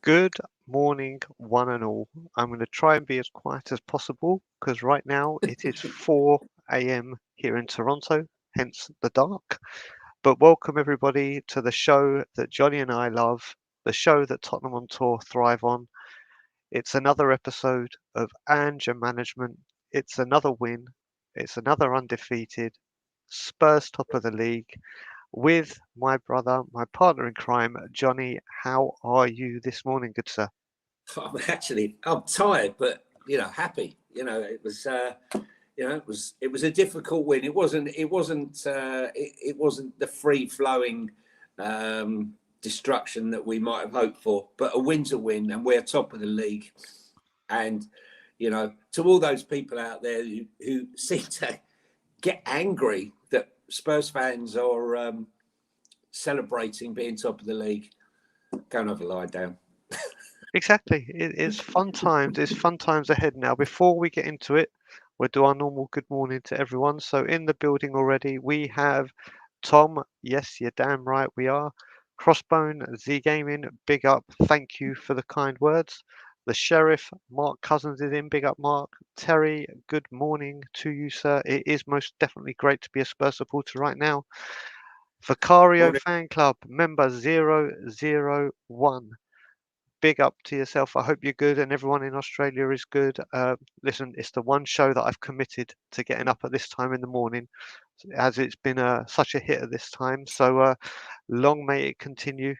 Good morning, one and all. I'm going to try and be as quiet as possible because right now it is 4 a.m. here in Toronto, hence the dark. But welcome everybody to the show that Johnny and I love, the show that Tottenham on Tour thrive on. It's another episode of Ange-r Management. It's another win. It's another undefeated. Spurs top of the league. With my brother, my partner in crime, Johnny. How are you this morning, good sir? I'm tired, but happy. It was a difficult win. It wasn't the free flowing destruction that we might have hoped for. But a win's a win, and we're top of the league. And to all those people out there who seem to get angry that Spurs fans are celebrating being top of the league, go and have a lie down. Exactly. It's fun times. It's fun times ahead now. Before we get into it, we'll do our normal good morning to everyone. So in the building already, we have Tom. Yes, you're damn right we are. Crossbone, Z Gaming, big up. Thank you for the kind words. The Sheriff, Mark Cousins is in. Big up, Mark. Terry, good morning to you, sir. It is most definitely great to be a Spurs supporter right now. Vicario Fan Club, member 001. Big up to yourself. I hope you're good and everyone in Australia is good. Listen, it's the one show that I've committed to getting up at this time in the morning, as it's been such a hit at this time. So long may it continue.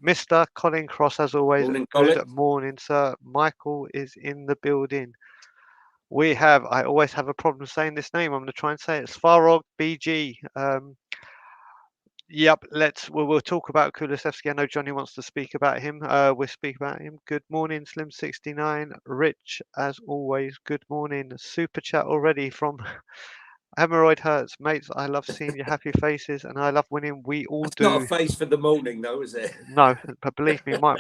Mr. Colin Cross, as always, good morning, sir. Michael is in the building. I always have a problem saying this name. I'm going to try and say it. Svarog BG. Yep, we'll talk about Kulusevski. I know Johnny wants to speak about him. We'll speak about him. Good morning, Slim69. Rich, as always, good morning. Super chat already from Hemorrhoid Hurts. Mates, I love seeing your happy faces and I love winning. We all do. Not a face for the morning though, is it? No, but believe me, my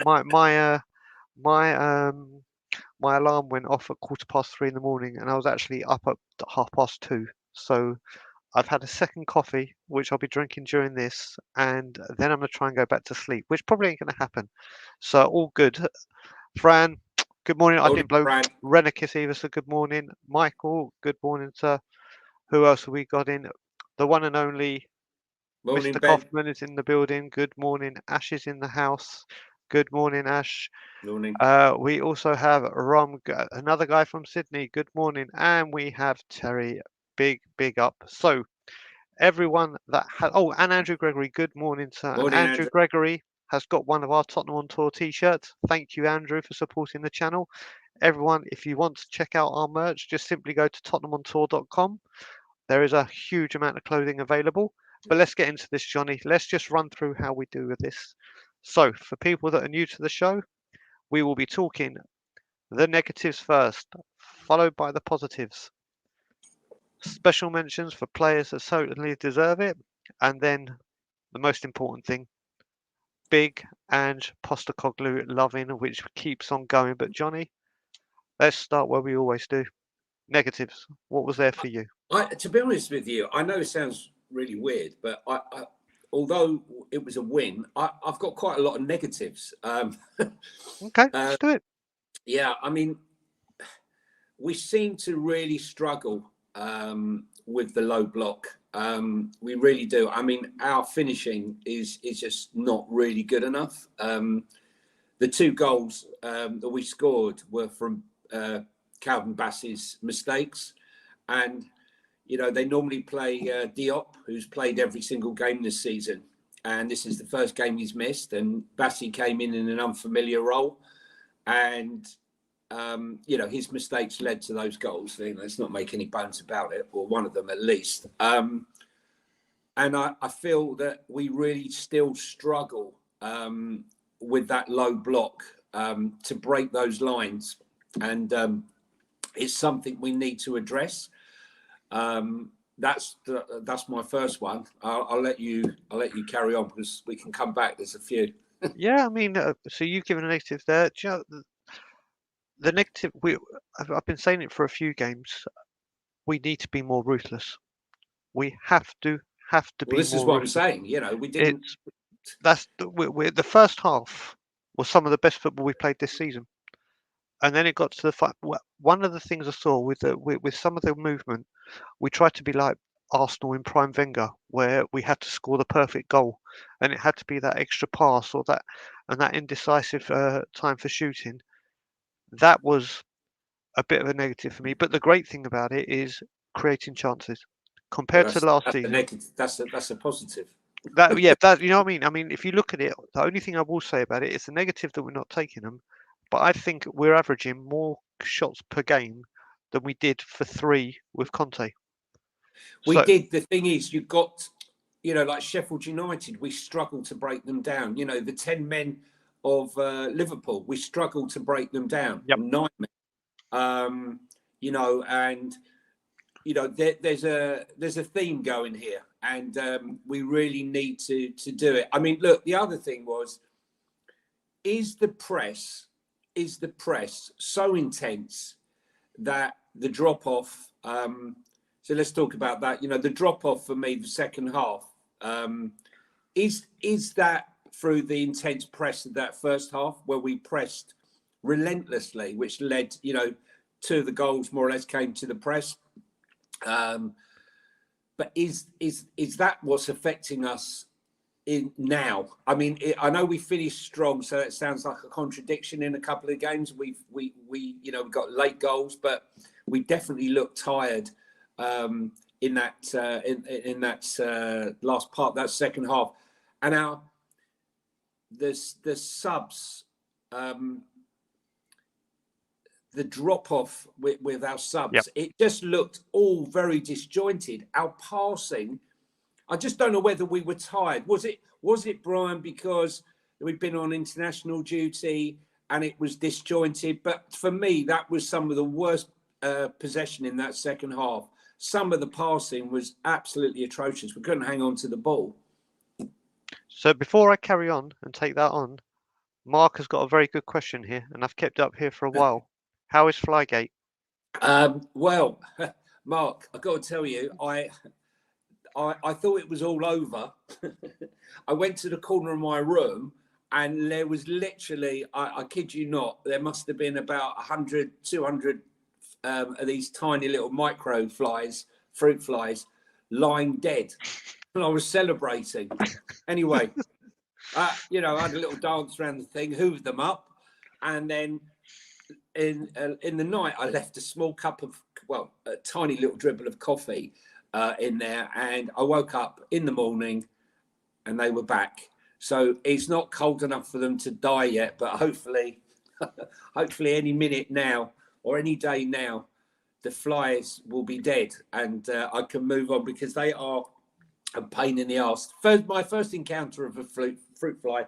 alarm went off at 3:15 in the morning and I was actually up at 2:30. So I've had a second coffee, which I'll be drinking during this, and then I'm going to try and go back to sleep, which probably ain't going to happen. So all good. Fran, good morning. I didn't blow Renikis either, so good morning. Michael, good morning, sir. Who else have we got in? The one and only morning, Mr. Kaufman is in the building. Good morning. Ash is in the house. Good morning, Ash. Morning. We also have another guy from Sydney. Good morning. And we have Terry. Big up. So everyone that had and Andrew Gregory, good morning, sir. Morning, and Andrew Gregory has got one of our Tottenham on Tour t-shirts. Thank you, Andrew, for supporting the channel. Everyone, if you want to check out our merch, just simply go to tottenhamontour.com. There is a huge amount of clothing available. But let's get into this, Johnny. Let's just run through how we do with this. So for people that are new to the show, we will be talking the negatives first, followed by the positives. Special mentions for players that certainly deserve it, and then the most important thing, big Ange Postecoglou loving, which keeps on going. But Johnny, let's start where we always do. Negatives. What was there for you? To be honest with you, I know it sounds really weird, but although it was a win, I've got quite a lot of negatives. Okay, let's do it. Yeah, I mean, we seem to really struggle with the low block. We really do. I mean, our finishing is just not really good enough. The 2 goals that we scored were from Calvin Bassey's mistakes, and they normally play Diop, who's played every single game this season, and this is the first game he's missed. And Bassey came in an unfamiliar role, and his mistakes led to those goals. Let's not make any bones about it, or one of them at least. And I feel that we really still struggle with that low block to break those lines, and it's something we need to address. That's my first one. I'll let you carry on, because we can come back. There's a few. Yeah, I mean, so you've given a negative there. Do you know, the negative, I've been saying it for a few games. We need to be more ruthless. We have to Well, be this is more what I'm ruthless. saying. We didn't. We're the first half was some of the best football we played this season, and then it got to the fight. One of the things I saw with some of the movement, we tried to be like Arsenal in prime Wenger, where we had to score the perfect goal, and it had to be that extra pass or that indecisive time for shooting. That was a bit of a negative for me. But the great thing about it is creating chances Well, compared to last season. that's a positive. That you know what I mean. I mean, if you look at it, the only thing I will say about it is the negative that we're not taking them. But I think we're averaging more shots per game than we did for 3 with Conte. We did. The thing is, you got, like Sheffield United, we struggled to break them down. The 10 men of Liverpool, we struggled to break them down. Yep. 9 men. And there's a theme going here, and we really need to do it. I mean, look, the other thing was, is the press so intense that the drop off? So let's talk about that. The drop off for me, the second half, is that through the intense press of that first half, where we pressed relentlessly, which led, 2 of the goals more or less came to the press. But is that what's affecting us in now? I mean, I know we finished strong, so it sounds like a contradiction in a couple of games. We got late goals, but we definitely looked tired in that last part, that second half, and the subs. The drop off with our subs, Yep. It just looked all very disjointed. Our passing, I just don't know whether we were tired. Was it Brian, because we'd been on international duty and it was disjointed? But for me, that was some of the worst possession in that second half. Some of the passing was absolutely atrocious. We couldn't hang on to the ball. So before I carry on and take that on, Mark has got a very good question here, and I've kept it up here for a while. How is Flygate? Well, Mark, I've got to tell you, I thought it was all over. I went to the corner of my room, and there was literally, I kid you not, there must have been about 100, 200 of these tiny little micro flies, fruit flies, lying dead. And I was celebrating. Anyway, I had a little dance around the thing, hooved them up, and then in the night, I left a small cup of, a tiny little dribble of coffee in there, and I woke up in the morning and they were back. So it's not cold enough for them to die yet, but hopefully any minute now or any day now, the flies will be dead, and I can move on, because they are a pain in the arse. My first encounter of a fruit fly,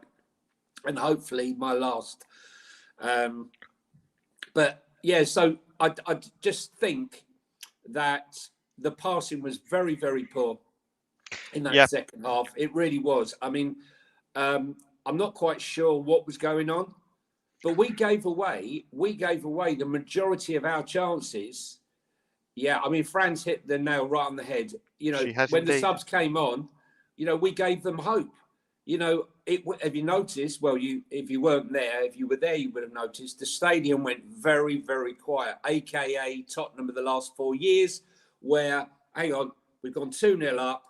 and hopefully my last. But yeah, so I just think that the passing was very, very poor in that second half. It really was. I mean, I'm not quite sure what was going on, but we gave away the majority of our chances. Yeah, I mean, Fran's hit the nail right on the head. She has When the indeed. subs came on, we gave them hope. Have you noticed? Well, if you weren't there, if you were there, you would have noticed the stadium went very, very quiet, aka Tottenham of the last 4 years, where, hang on, we've gone 2-0 up,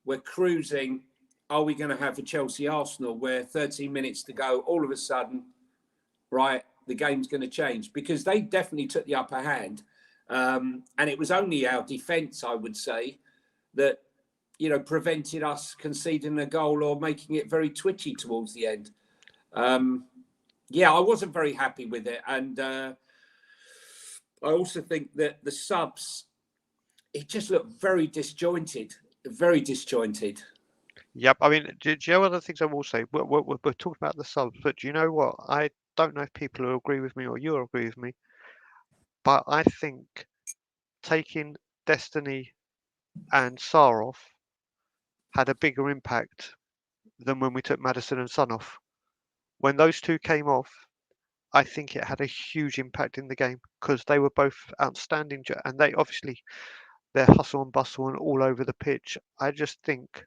we're cruising. Are we going to have a Chelsea Arsenal where 13 minutes to go, all of a sudden, right, the game's going to change? Because they definitely took the upper hand. And it was only our defence, I would say, that prevented us conceding a goal or making it very twitchy towards the end. I wasn't very happy with it. And I also think that the subs, it just looked very disjointed, very disjointed. Yep. I mean, do you know other things I will say? We're talking about the subs, but do you know what? I don't know if people will agree with me or you'll agree with me, but I think taking Destiny and Sarr off had a bigger impact than when we took Maddison and Son off. When those two came off, I think it had a huge impact in the game because they were both outstanding, and they obviously their hustle and bustle and all over the pitch. I just think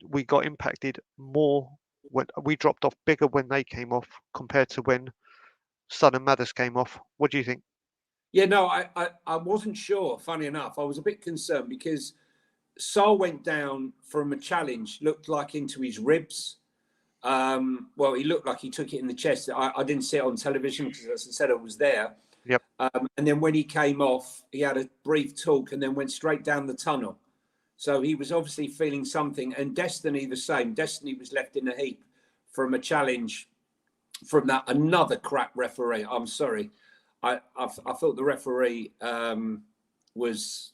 we got impacted more when we dropped off bigger when they came off compared to when Son and Maddis came off. What do you think? Yeah, no, I wasn't sure. Funny enough, I was a bit concerned because Saul went down from a challenge, looked like into his ribs. Well, he looked like he took it in the chest. I didn't see it on television because, as I said, I was there. Yep. And then when he came off, he had a brief talk and then went straight down the tunnel. So he was obviously feeling something. And Destiny the same. Destiny was left in a heap from a challenge from that another crap referee. I'm sorry. I thought the referee was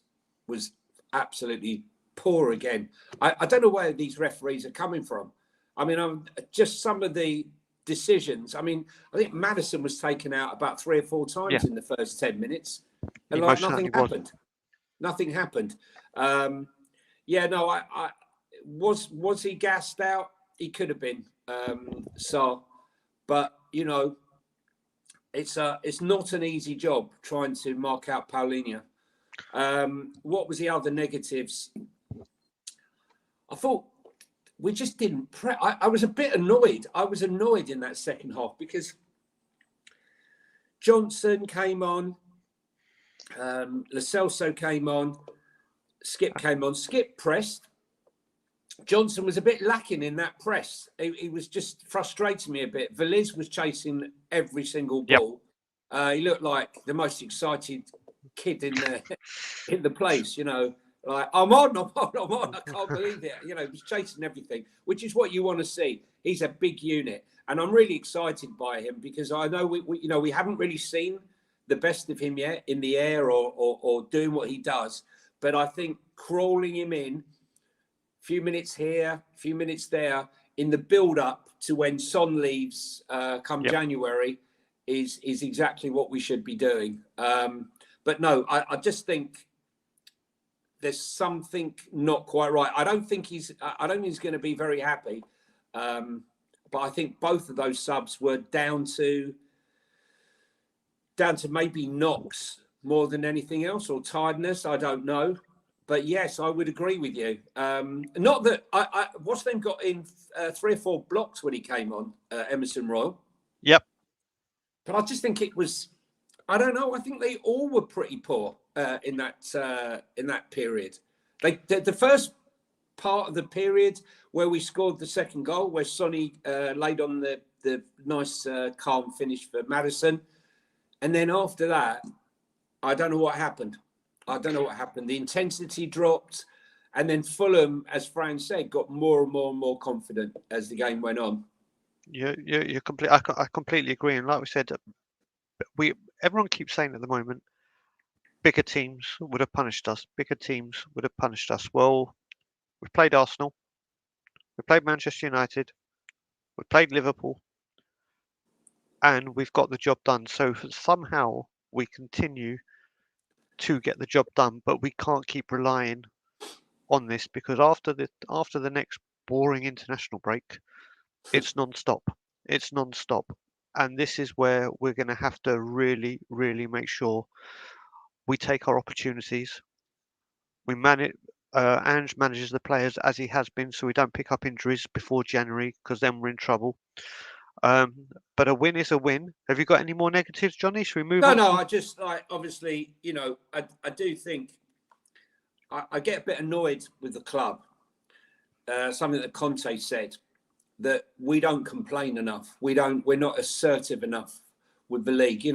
absolutely poor again. I don't know where these referees are coming from. I mean, just some of the decisions. I mean, I think Maddison was taken out about 3 or 4 times in the first 10 minutes, and like nothing happened. Nothing happened. No, I was he gassed out? He could have been. But it's not an easy job trying to mark out Paulinho. What was the other negatives? I thought we just didn't prep. I was a bit annoyed. I was annoyed in that second half because Johnson came on, Lo Celso came on, Skip came on. Skip pressed. Johnson was a bit lacking in that press. He was just frustrating me a bit. Veliz was chasing every single ball. He looked like the most excited kid in the place, like, I'm on. I can't believe it. He was chasing everything, which is what you want to see. He's a big unit. And I'm really excited by him because I know we haven't really seen the best of him yet in the air or doing what he does. But I think crawling him in, a few minutes here, a few minutes there, in the build-up to when Son leaves come January is exactly what we should be doing. But no, I just think there's something not quite right. I don't think he's going to be very happy. But I think both of those subs were down to maybe knocks more than anything else, or tiredness. I don't know. But yes, I would agree with you. Not that what's them got in 3 or 4 blocks when he came on, Emerson Royal. Yep. But I just think it was, I don't know. I think they all were pretty poor in that period. The first part of the period where we scored the second goal, where Sonny laid on the nice calm finish for Maddison, and then after that, I don't know what happened. The intensity dropped, and then Fulham, as Fran said, got more and more and more confident as the game went on. You're complete. I completely agree. And like we said, everyone keeps saying at the moment, bigger teams would have punished us. Bigger teams would have punished us. Well, we played Arsenal, we played Manchester United, we played Liverpool, and we've got the job done. So somehow we continue to get the job done, but we can't keep relying on this because after the next boring international break, It's non-stop. It's non-stop. And this is where we're going to have to really, really make sure we take our opportunities. We manage. Ange manages the players as he has been, so we don't pick up injuries before January, because then we're in trouble. But a win is a win. Have you got any more negatives, Johnny? Should we move No, on? no. I just like obviously, I do think I get a bit annoyed with the club. Something that Conte said, that we don't complain enough. We're not assertive enough with the league.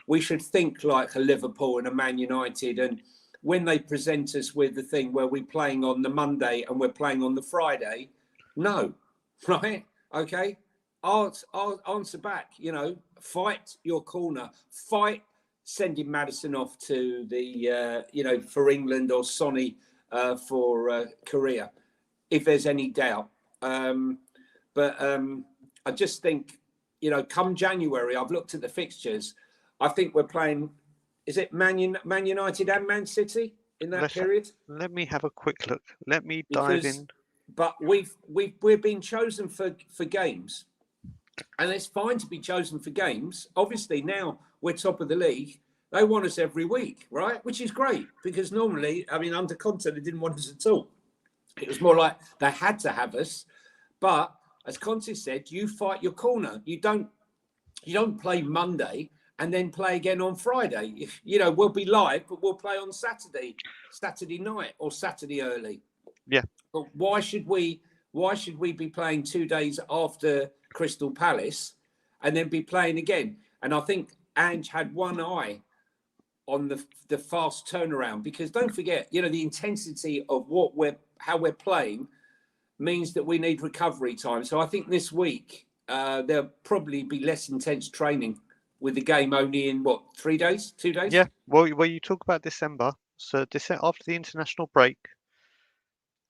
We should think like a Liverpool and a Man United. And when they present us with the thing where we're playing on the Monday and we're playing on the Friday, no, right? Okay. I'll answer back, fight your corner, fight sending Maddison off to the, for England, or Sonny for Korea, if there's any doubt. But I just think, come January, I've looked at the fixtures. I think we're playing, is it Man United and Man City in that period? Let me have a quick look. Let me dive in. But we've been chosen for games, and it's fine to be chosen for games. Obviously, now we're top of the league. They want us every week, right? Which is great, because normally, under Conte, they didn't want us at all. It was more like they had to have us. But as Conte said, you fight your corner. You don't play Monday and then play again on Friday. We'll be live, but we'll play on Saturday night or Saturday early. Yeah. But why should we be playing 2 days after Crystal Palace and then be playing again? And I think Ange had one eye on the fast turnaround, because don't forget, the intensity of how we're playing means that we need recovery time. So I think this week there'll probably be less intense training, with the game only in 3 days, 2 days? Yeah. Well, you talk about December. So after the international break,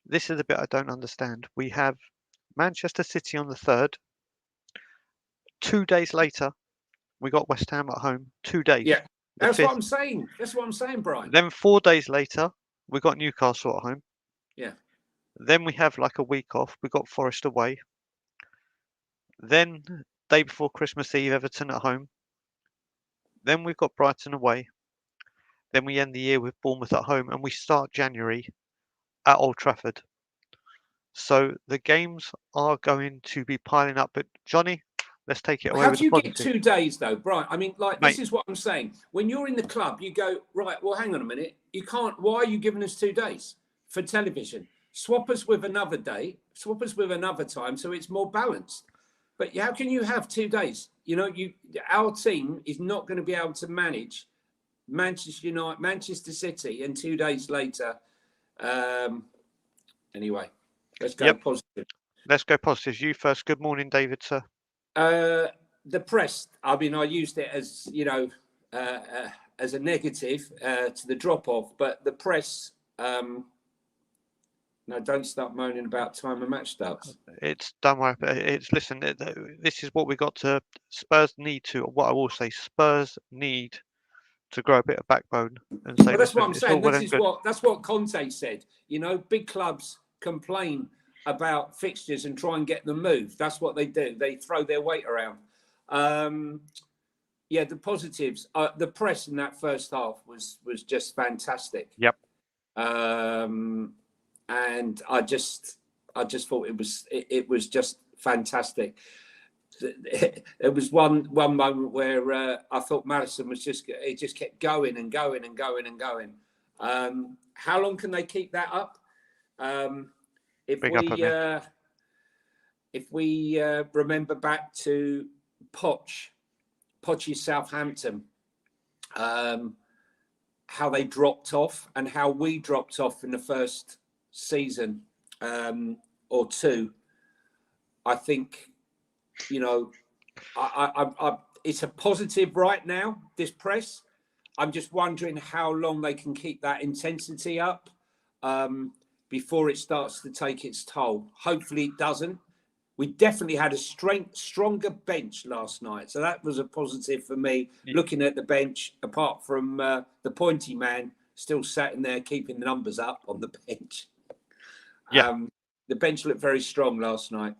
this is the bit I don't understand. We have Manchester City on the 3rd. 2 days later, we got West Ham at home. 2 days. Yeah, that's 5th. what I'm saying. That's what I'm saying, Brian. Then 4 days later, we got Newcastle at home. Yeah. Then we have like a week off. We got Forest away. Then day before Christmas Eve, Everton at home. Then we've got Brighton away. Then we end the year with Bournemouth at home, and we start January at Old Trafford. So the games are going to be piling up. But Johnny, let's take it away. How with do you the get positive. 2 days though, Brian? This Mate. is what I'm saying. When you're in the club, you go, right, well, hang on a minute. You can't. Why are you giving us 2 days for television? Swap us with another day. Swap us with another time, so it's more balanced. But how can you have 2 days? Our team is not going to be able to manage Manchester United, Manchester City, and 2 days later. Anyway, let's go positive. Let's go positive. You first. Good morning, David, sir. The press. I used it as as a negative to the drop off, but the press. No, don't start moaning about time a match starts. Don't worry. Listen. This is what we got to. Spurs need to. What I will say, Spurs need to grow a bit of backbone and say. Well, that's what I'm saying. Well, that's what Conte said. Big clubs complain about fixtures and try and get them moved. That's what they do. They throw their weight around. The positives. The press in that first half was just fantastic. Yep. And I just thought it was just fantastic. There was one moment where I thought Maddison just kept going and going and going and going. How long can they keep that up? If we remember back to Poch's Southampton, how they dropped off and how we dropped off in the first season or two, I think, it's a positive right now, this press. I'm just wondering how long they can keep that intensity up before it starts to take its toll. Hopefully it doesn't. We definitely had a stronger bench last night. So that was a positive for me, looking at the bench, apart from the pointy man still sat in there keeping the numbers up on the bench. Yeah. The bench looked very strong last night.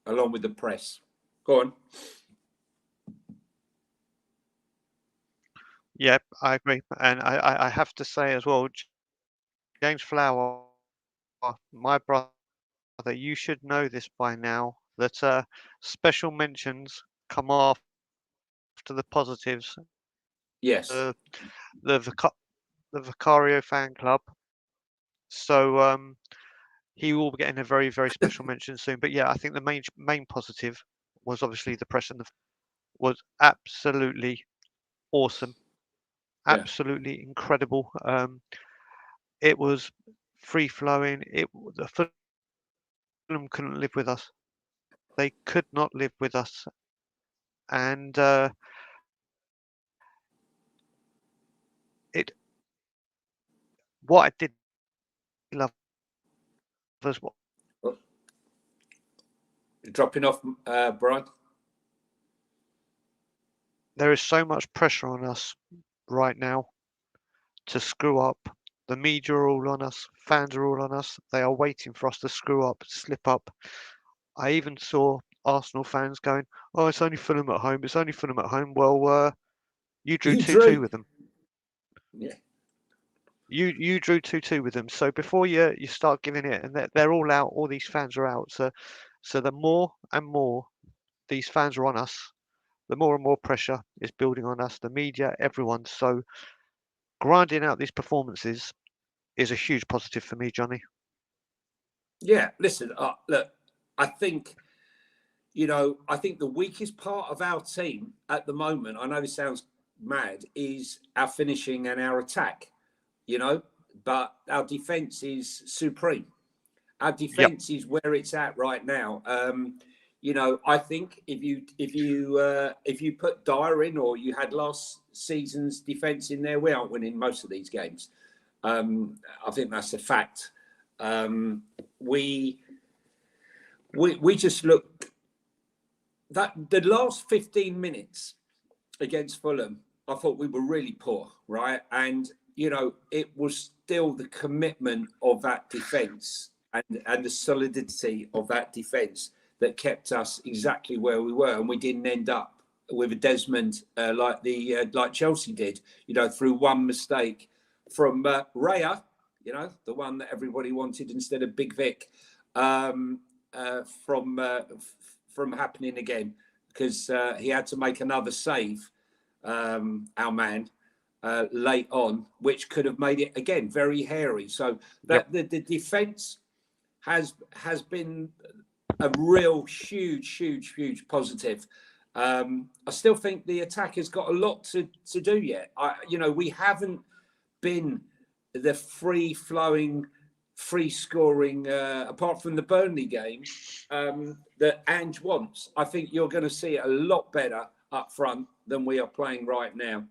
along with the press. Go on. Yep, I agree, and I have to say as well, James Flower, my brother, you should know this by now that special mentions come after the positives. Yes. The the Vica- the Vicario fan club. So he will be getting a very, very special mention soon. But yeah, I think the main positive was obviously the press and the was absolutely awesome, Yeah. absolutely incredible. It was free flowing. The Fulham couldn't live with us. They could not live with us, and it. What I did love was what Oh, dropping off, Brian. there is so much pressure on us right now to screw up. The media are all on us, fans are all on us. They are waiting for us to screw up, slip up. I even saw Arsenal fans going, "Oh, it's only Fulham at home. It's only Fulham at home." Well, you drew You 2-2 drew. with them. Yeah. You drew 2-2 with them. So before you start giving it, and they're all out. All these fans are out. So the more and more these fans are on us, the more and more pressure is building on us. The media, everyone. So grinding out these performances is a huge positive for me, Johnny. Yeah. Listen, look, I think, I think the weakest part of our team at the moment, I know this sounds mad, is our finishing and our attack, but our defence is supreme. Our Yep. defence is where it's at right now. I think if you put Dyer in, or you had last season's defence in there, we aren't winning most of these games. I think that's a fact. We just look that the last 15 minutes against Fulham, I thought we were really poor, right? And it was still the commitment of that defence and the solidity of that defence that kept us exactly where we were, and we didn't end up with a Desmond like Chelsea did, through one mistake from Raya, the one that everybody wanted instead of Big Vic, from happening again, because he had to make another save, our man, late on, which could have made it again very hairy. So Yep. that the defence has been a real huge positive. I still think the attack has got a lot to do yet. We haven't been the free flowing, free scoring, apart from the Burnley game, that Ange wants. I think you're going to see it a lot better up front than we are playing right now.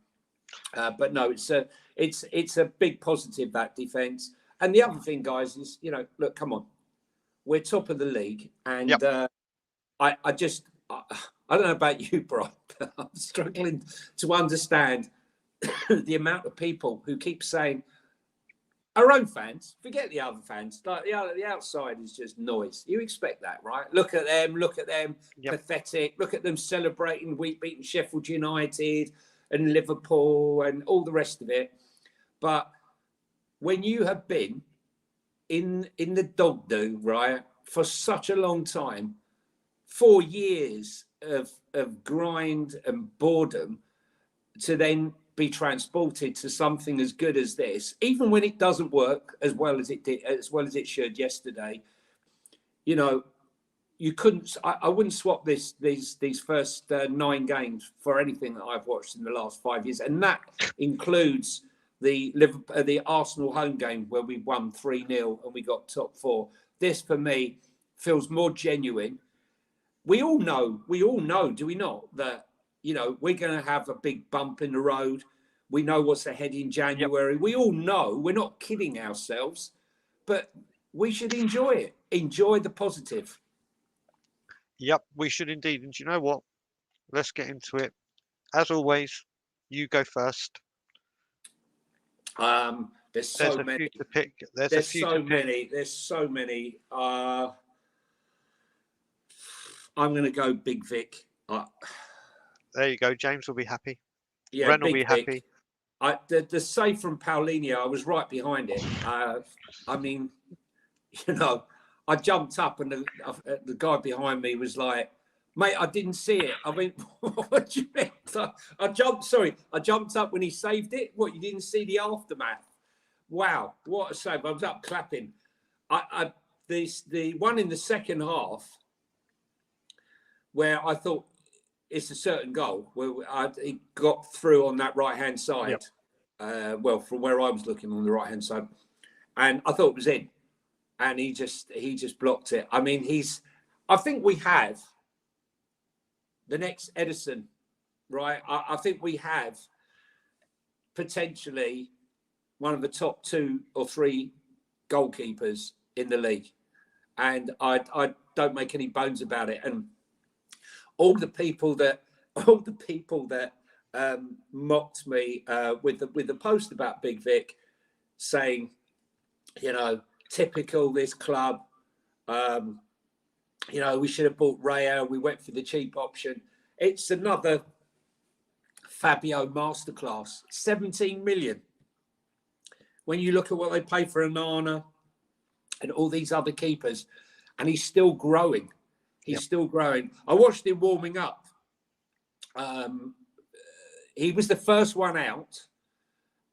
But no, it's a big positive, that defence. And the other thing, guys, is look, come on, we're top of the league, and Yep. I don't know about you, Brian, but I'm struggling to understand the amount of people who keep saying, our own fans, forget the other fans, like the outside is just noise. You expect that, right? Look at them, Yep. pathetic. Look at them celebrating week beating Sheffield United and Liverpool and all the rest of it. But when you have been in the dog do, right, for such a long time, 4 years of grind and boredom, to then be transported to something as good as this, even when it doesn't work as well as it did, as well as it should yesterday, you couldn't. I wouldn't swap these first 9 games for anything that I've watched in the last 5 years, and that includes the Arsenal home game where we won 3-0 and we got top 4. This for me feels more genuine. We all know, do we not, that we're going to have a big bump in the road. We know what's ahead in January. Yep. We all know, we're not kidding ourselves, but we should enjoy it. Enjoy the positive. Yep. We should indeed. And do you know what? Let's get into it. As always, you go first. There's There's so a many. few to pick. There's a There's few so to pick. many. There's so many. I'm going to go Big Vic. There you go. James will be happy. Yeah, Ren will Big be Vic. happy. The save from Paulinho, I was right behind it. I mean, you know, I jumped up and the guy behind me was like, "Mate, I didn't see it." I went, "What do you mean?" I jumped up when he saved it. What, you didn't see the aftermath? Wow, what a save! I was up clapping. The one in the second half where I thought it's a certain goal where he got through on that right hand side. Yep. Well, from where I was looking on the right hand side, and I thought it was in, and he just blocked it. I mean, I think we have the next Edison, right? I think we have potentially one of the top 2 or 3 goalkeepers in the league, and I don't make any bones about it. And all the people that mocked me with the post about Big Vic, saying, you know, typical this club. You know, we should have bought Raya. We went for the cheap option. It's another Fabio masterclass. 17 million. When you look at what they pay for Onana and all these other keepers, and he's still growing. He's still growing. I watched him warming up. He was the first one out,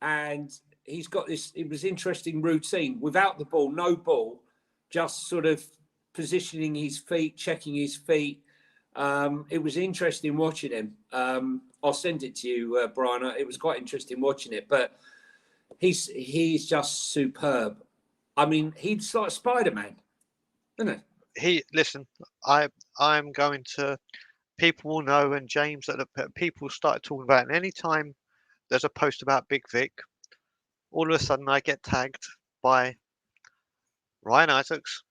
and he's got this. It was interesting routine without the ball, no ball, just sort of positioning his feet, checking his feet. It was interesting watching him. I'll send it to you, Brian. It was quite interesting watching it, but he's just superb. I mean, he's like Spider-Man, isn't he? Listen, I'm going to. People will know, and James, that people started talking about it. And anytime there's a post about Big Vic, all of a sudden I get tagged by Ryan Isaacs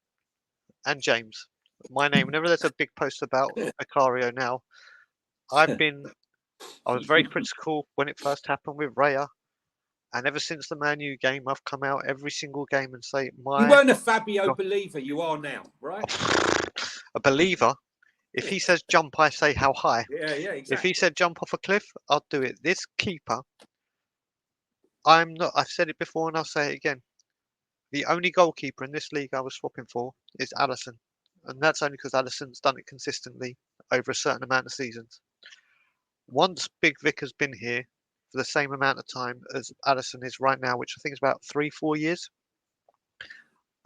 and James. My name. Whenever there's a big post about Vicario now, I was very critical when it first happened with Raya, and ever since the Man U game, I've come out every single game and say You weren't a Fabio believer. You are now, right? A believer. If he says jump, I say how high. Yeah, exactly. If he said jump off a cliff, I'll do it. This keeper, I'm not. I've said it before and I'll say it again. The only goalkeeper in this league I was swapping for is Alisson, and that's only because Alisson's done it consistently over a certain amount of seasons. Once Big Vic has been here for the same amount of time as Alisson is right now, which I think is about 3-4 years,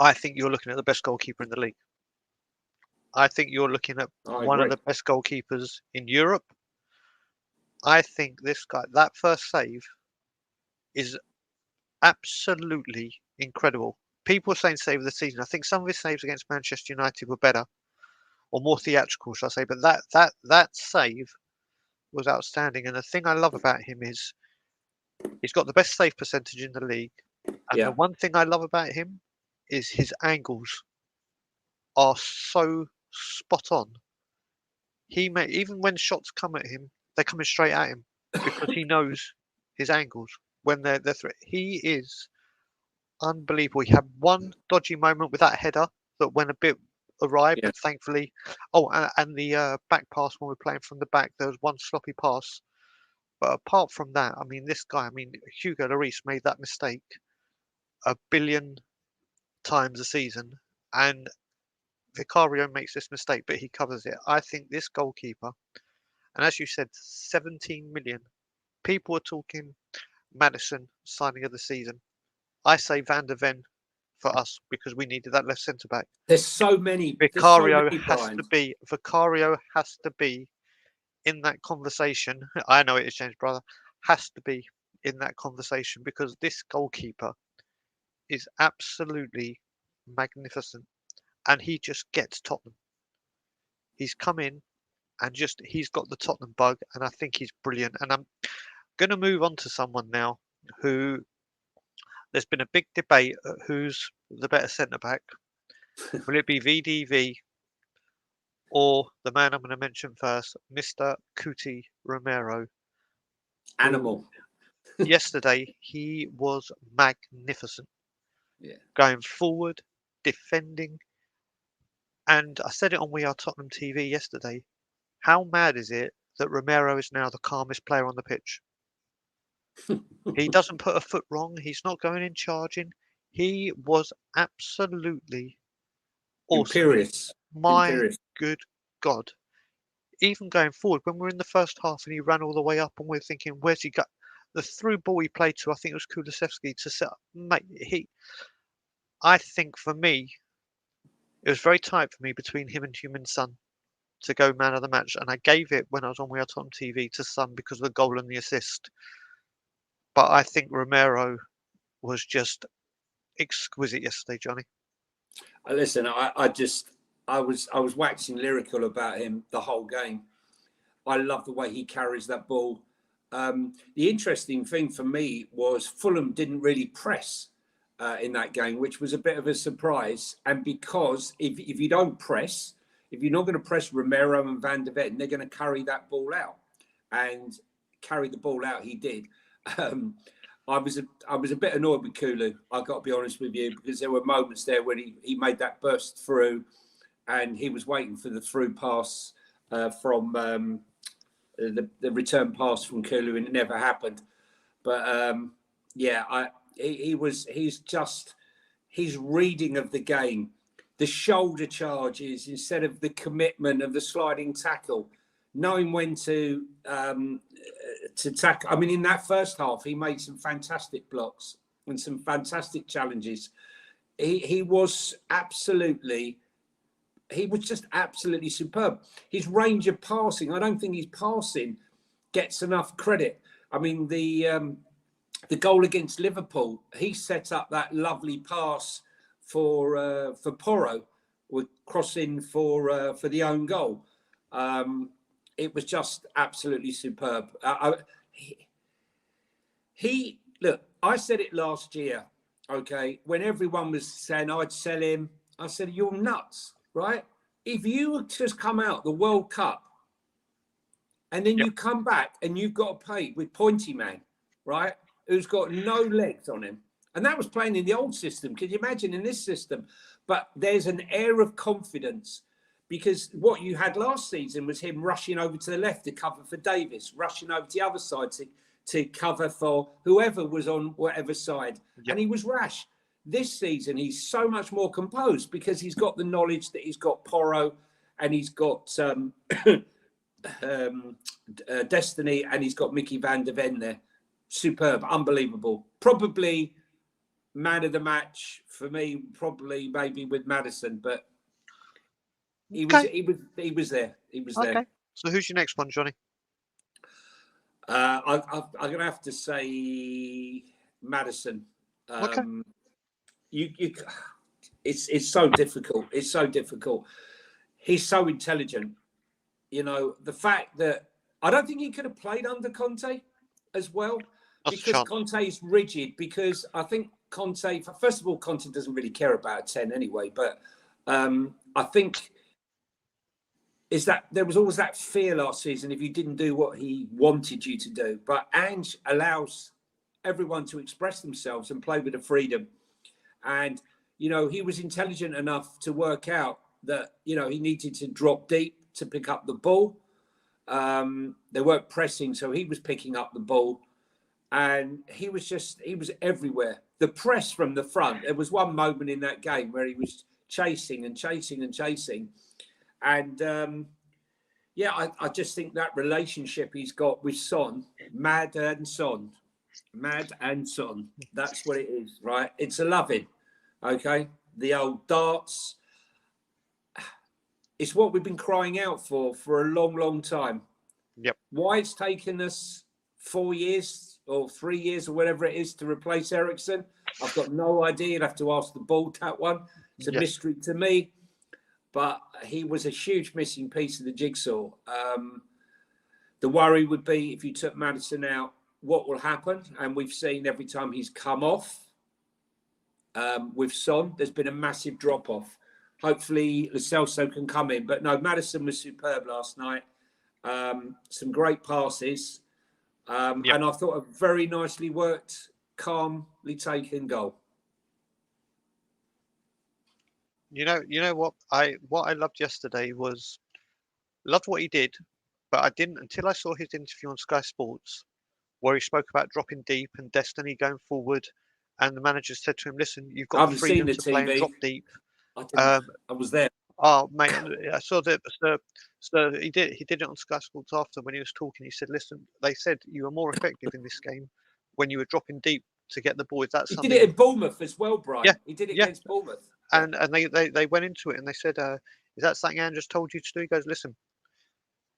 I think you're looking at the best goalkeeper in the league. I think you're looking at one of the best goalkeepers in Europe. I think this guy, that first save is absolutely incredible. People are saying save of the season. I think some of his saves against Manchester United were better or more theatrical, shall I say. But that save was outstanding. And the thing I love about him is he's got the best save percentage in the league. And the one thing I love about him is his angles are so spot on. Even when shots come at him, they're coming straight at him because he knows his angles when they're he is unbelievable. He had one dodgy moment with that header that went a bit awry, but thankfully, and the back pass when we're playing from the back, there was one sloppy pass. But apart from that, I mean, this guy, Hugo Lloris made that mistake a billion times a season, and Vicario makes this mistake, but he covers it. I think this goalkeeper, and as you said, 17 million. People are talking Maddison signing of the season. I say Van der Ven for us because we needed that left centre back. There's so many. Vicario has to be in that conversation. I know it is James' brother. Has to be in that conversation because this goalkeeper is absolutely magnificent, and he just gets Tottenham. He's come in and he's got the Tottenham bug, and I think he's brilliant. And I'm going to move on to someone now who there's been a big debate who's the better centre back. Will it be VDV or the man I'm going to mention first, Mr. Cuti Romero? Animal. Yesterday, he was magnificent. Yeah. Going forward, defending, And I said it on We Are Tottenham TV yesterday. How mad is it that Romero is now the calmest player on the pitch? He doesn't put a foot wrong. He's not going in charging. He was absolutely awesome. Imperious. My Imperious. good God. Even going forward, when we're in the first half and he ran all the way up and we're thinking, where's he got the through ball he played to? I think it was Kulusevski to set up. Mate, I think for me, it was very tight for me between him and Heung Son to go man of the match. And I gave it when I was on We Are Tottenham TV to Son because of the goal and the assist. But I think Romero was just exquisite yesterday, Johnny. Listen, I was waxing lyrical about him the whole game. I love the way he carries that ball. The interesting thing for me was Fulham didn't really press in that game, which was a bit of a surprise. And because if you don't press, if you're not going to press Romero and Van de Ven, they're going to carry that ball out. And carry the ball out, he did. I was a bit annoyed with Kulu, I've got to be honest with you, because there were moments there when he made that burst through and he was waiting for the through pass from the return pass from Kulu, and it never happened. But his reading of the game, the shoulder charges instead of the commitment of the sliding tackle, knowing when to tackle. I mean, in that first half, he made some fantastic blocks and some fantastic challenges. He was just absolutely superb. His range of passing, I don't think his passing gets enough credit. I mean, the goal against Liverpool, he set up that lovely pass for Porro, with crossing for the own goal. It was just absolutely superb. Look, I said it last year, okay, when everyone was saying I'd sell him, I said, you're nuts, right? If you had just come out the World Cup and then you come back and you've got to pay with Pointy Man, right, who's got no legs on him. And that was playing in the old system. Can you imagine in this system? But there's an air of confidence, because what you had last season was him rushing over to the left to cover for Davis, rushing over to the other side to cover for whoever was on whatever side. Yep. And he was rash. This season, he's so much more composed because he's got the knowledge that he's got Porro and he's got Destiny and he's got Mickey Van de Ven there. Superb, unbelievable. Probably man of the match for me, probably maybe with Maddison, but he was there. He was there. So who's your next one, Johnny? I'm going to have to say Maddison. It's so difficult. It's so difficult. He's so intelligent. You know, the fact that I don't think he could have played under Conte as well, because Conte is rigid. Because I think Conte, first of all, Conte doesn't really care about a 10 anyway. But I think is that there was always that fear last season if you didn't do what he wanted you to do. But Ange allows everyone to express themselves and play with the freedom. And, you know, he was intelligent enough to work out that, you know, he needed to drop deep to pick up the ball. They weren't pressing, so he was picking up the ball. And he was everywhere. The press from the front, there was one moment in that game where he was chasing and chasing and chasing. And, I just think that relationship he's got with Son, Mad and Son, that's what it is, right? It's a loving, okay? The old darts. It's what we've been crying out for a long, long time. Yep. Why it's taken us 4 years or 3 years or whatever it is to replace Eriksen, I've got no idea. You'd have to ask the bald that one. It's a mystery to me. But he was a huge missing piece of the jigsaw. The worry would be if you took Maddison out, what will happen? And we've seen every time he's come off with Son, there's been a massive drop-off. Hopefully, Lo Celso can come in. But no, Maddison was superb last night. Some great passes. And I thought a very nicely worked, calmly taken goal. You know what I loved yesterday was loved what he did, but I didn't until I saw his interview on Sky Sports where he spoke about dropping deep and destiny going forward, and the manager said to him, "Listen, you've I got the haven't seen freedom the to play and TV. drop deep." I didn't. Um, I was there. oh mate, I saw that. So he did it on Sky Sports after when he was talking. He said, "Listen, they said you were more effective in this game when you were dropping deep to get the boys. That's He did it something." at Bournemouth as well, Yeah, Brian. He did it yeah. against Bournemouth. Yeah. And they went into it and they said, "Is that something Andrew's told you to do?" He goes, "Listen,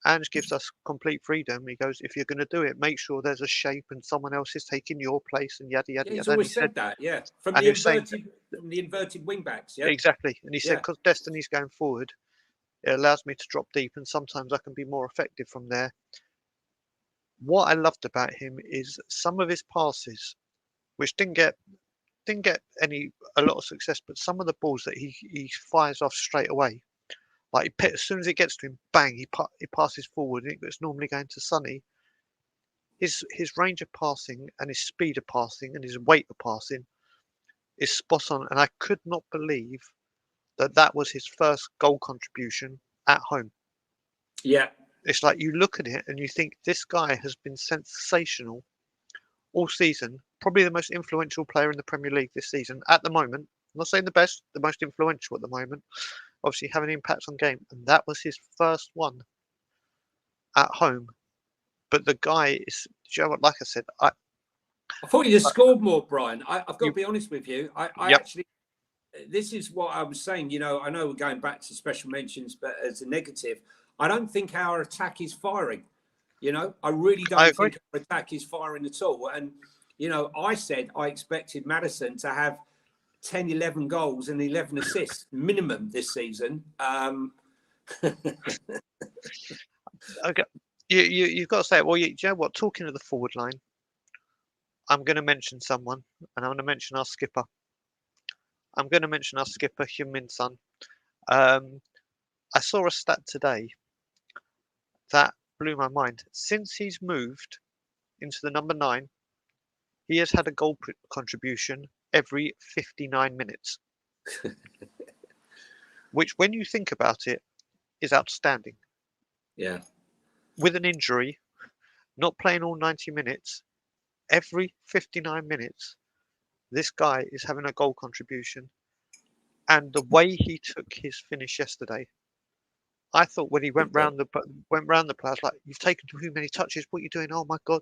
Ange gives us complete freedom." He goes, "If you're going to do it, make sure there's a shape and someone else is taking your place and yada Yeah, yada he's yada." And he always said, said that. Yeah, and he was saying from the inverted wing backs. Yeah, exactly, and he said, yeah, "Because destiny's going forward, it allows me to drop deep, and sometimes I can be more effective from there." What I loved about him is some of his passes, which didn't get a lot of success, but some of the balls that he fires off straight away. Like as soon as it gets to him, bang! He passes forward, and it's normally going to Sonny. His range of passing and his speed of passing and his weight of passing is spot on, and I could not believe that that was his first goal contribution at home. yeah, It's like you look at it and you think this guy has been sensational all season. Probably the most influential player in the Premier League this season at the moment. I'm not saying the best, the most influential at the moment. Obviously, having an impact on game, and that was his first one at home. But the guy is, you know what, like I said, I thought he'd have scored more, Brian. I've got to you, be honest with you. I yep, actually, this is what I was saying. You know, I know we're going back to special mentions, but as a negative, I don't think our attack is firing. You know, I really I don't agree. think our attack is firing at all. And, you know, I said I expected Maddison to have 10, 11 goals and 11 assists minimum this season. Okay, you've got to say it. Well, do you know what? Talking of the forward line, I'm going to mention someone, and I'm going to mention our skipper. I'm going to mention our skipper, Heung Son. Um, I saw a stat today that blew my mind. Since he's moved into the number 9, he has had a goal contribution every 59 minutes, which, when you think about it, is outstanding. Yeah. With an injury, not playing all 90 minutes, every 59 minutes, this guy is having a goal contribution. And the way he took his finish yesterday, I thought when he went round the players like, "You've taken too many touches. What are you doing? Oh my God!"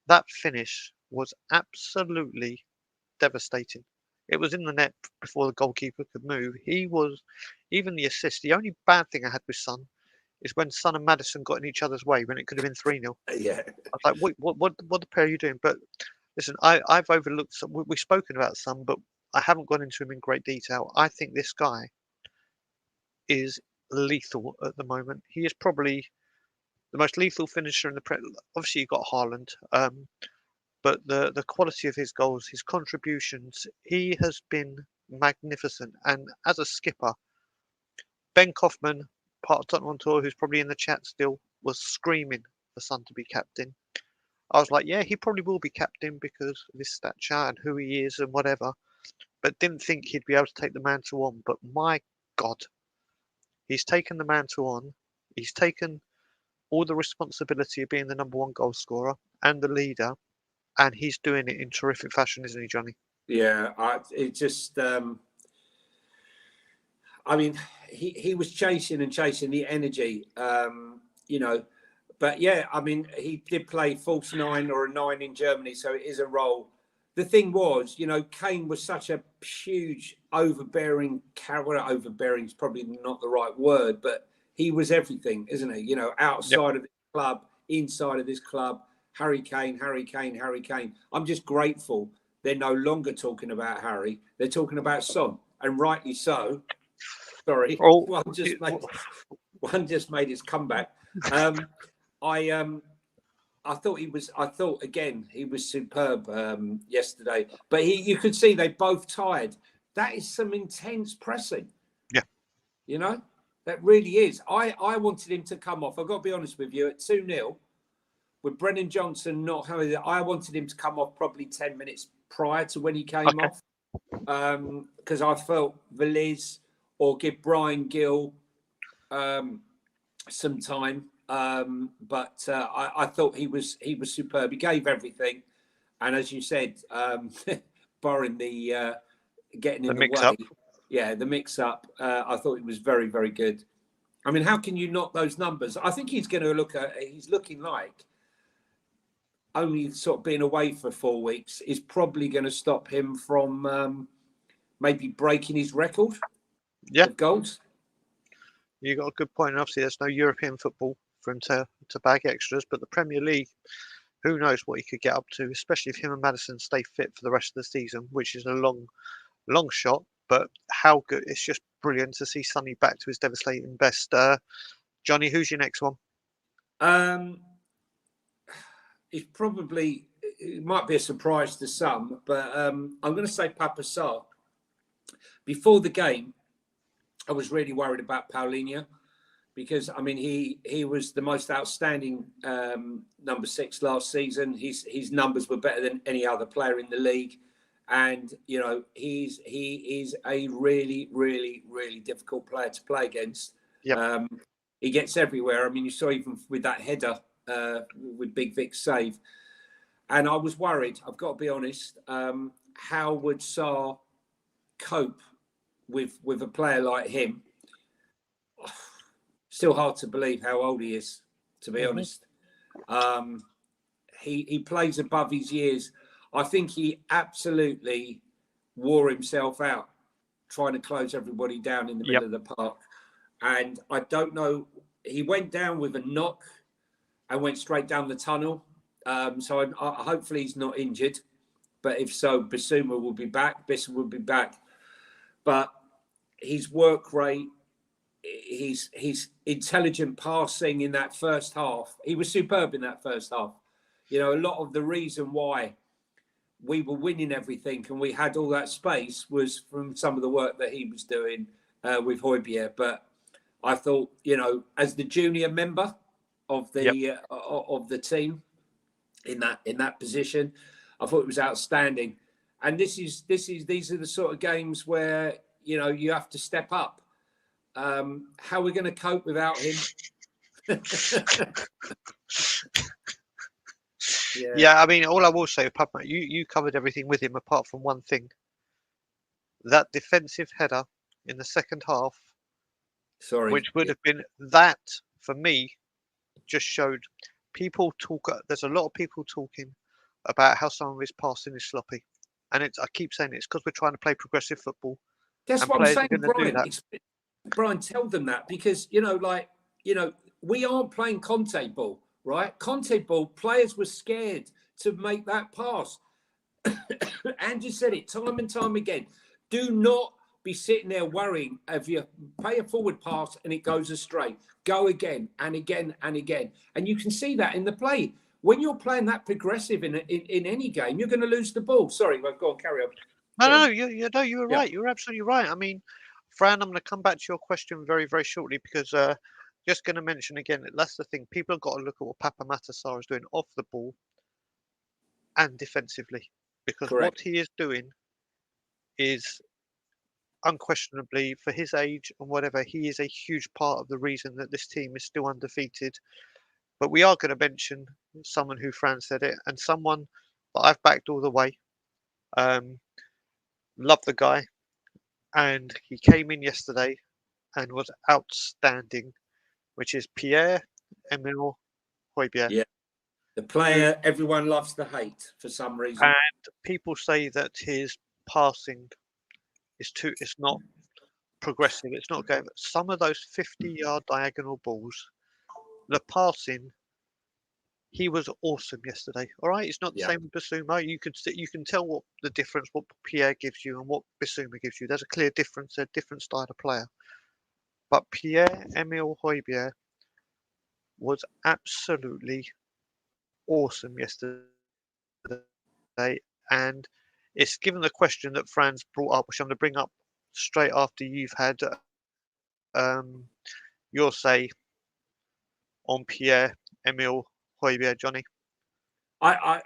That finish was absolutely devastating. It was in the net before the goalkeeper could move. He was even the assist. The only bad thing I had with Son is when Son and Maddison got in each other's way when it could have been 3-0. Yeah. I was like, what the pair are you doing? But listen, I've overlooked some. We've spoken about some, but I haven't gone into him in great detail. I think this guy is lethal at the moment. He is probably the most lethal finisher in the Premier. Obviously, you've got Haaland, but the quality of his goals, his contributions, he has been magnificent. And as a skipper, Ben Kaufman, part of Tottenham on tour, who's probably in the chat still, was screaming for Son to be captain. I was like, yeah, he probably will be captain because of his stature and who he is and whatever, but didn't think he'd be able to take the mantle on. But my God, he's taken the mantle on. He's taken all the responsibility of being the number 1 goal scorer and the leader, and he's doing it in terrific fashion, isn't he, Johnny? Yeah. It just, I mean, he was chasing and chasing the energy, you know. But yeah, I mean, he did play false 9 or a 9 in Germany, so it is a role. The thing was, you know, Kane was such a huge overbearing character. Overbearing is probably not the right word, but he was everything, isn't he? You know, Yep. outside of this club, inside of this club, Harry Kane, Harry Kane, Harry Kane. I'm just grateful they're no longer talking about Harry. They're talking about Son, and rightly so. Sorry, Oh, one just made his comeback. I thought he was. I thought again he was superb yesterday. But you could see they both tired. That is some intense pressing. yeah. You know, that really is. I wanted him to come off. I've got to be honest with you. At 2-0, with Brennan Johnson not having it, I wanted him to come off probably 10 minutes prior to when he came Okay. off. Because I felt Veliz or give Brian Gill some time. But I thought he was superb. He gave everything, and as you said, barring the getting in the mix way, up. the mix up, I thought it was very, very good. I mean, how can you knock those numbers? I think he's going to he's looking like only sort of being away for 4 weeks is probably going to stop him from maybe breaking his record of goals. You got a good point. Obviously, there's no European football for him to bag extras, but the Premier League, who knows what he could get up to, especially if him and Maddison stay fit for the rest of the season, which is a long shot. But how good! It's just brilliant to see Sonny back to his devastating best. Johnny, who's your next one? It might be a surprise to some, but I'm going to say Papa Sarr. Before the game, I was really worried about Paulinho because, I mean, he was the most outstanding number 6 last season. His numbers were better than any other player in the league. And, you know, he is a really, really, really difficult player to play against. Yep. He gets everywhere. I mean, you saw even with that header with Big Vic's save. And I was worried, I've got to be honest, how would Sarr cope with a player like him? Still hard to believe how old he is, to be honest. He plays above his years. I think he absolutely wore himself out trying to close everybody down in the middle of the park. And I don't know, he went down with a knock and went straight down the tunnel. So hopefully he's not injured. But if so, Bissouma will be back. Bissouma will be back. But his work rate, his intelligent passing in that first half, he was superb in that first half. You know, a lot of the reason why we were winning everything and we had all that space was from some of the work that he was doing with Højbjerg. But I thought, you know, as the junior member of the team in that position, I thought it was outstanding. And these are the sort of games where, you know, you have to step up. How are we going to cope without him? Yeah, I mean, all I will say, Papa, you covered everything with him apart from one thing. That defensive header in the second half, which would have been that, for me, just showed people talk. There's a lot of people talking about how some of his passing is sloppy. And I keep saying it's because we're trying to play progressive football. That's what I'm saying, Brian, tell them that because, you know, we aren't playing Conte ball, right? Conte ball, players were scared to make that pass. Ange said it time and time again. Do not be sitting there worrying if you play a forward pass and it goes astray. Go again and again and again. And you can see that in the play. When you're playing that progressive in any game, you're going to lose the ball. Sorry, go on, carry on. No, you were right. You were absolutely right. I mean, Fran, I'm going to come back to your question very, very shortly because just going to mention again, that's the thing. People have got to look at what Papa Matasar is doing off the ball and defensively because what he is doing is unquestionably, for his age and whatever, he is a huge part of the reason that this team is still undefeated. But we are going to mention someone who Fran said it and someone that I've backed all the way. Love the guy. And he came in yesterday and was outstanding, which is Pierre-Emile Højbjerg. Yeah, the player everyone loves to hate for some reason. And people say that his passing it's not progressive. It's not going. Some of those 50-yard diagonal balls, the passing, he was awesome yesterday. All right, it's not the same with Bissouma. You can tell what the difference, what Pierre gives you and what Bissouma gives you. There's a clear difference. A different style of player. But Pierre-Emile Højbjerg was absolutely awesome yesterday, and it's given the question that Fran's brought up, which I'm going to bring up straight after you've had your say on Pierre-Emile Højbjerg, Johnny. I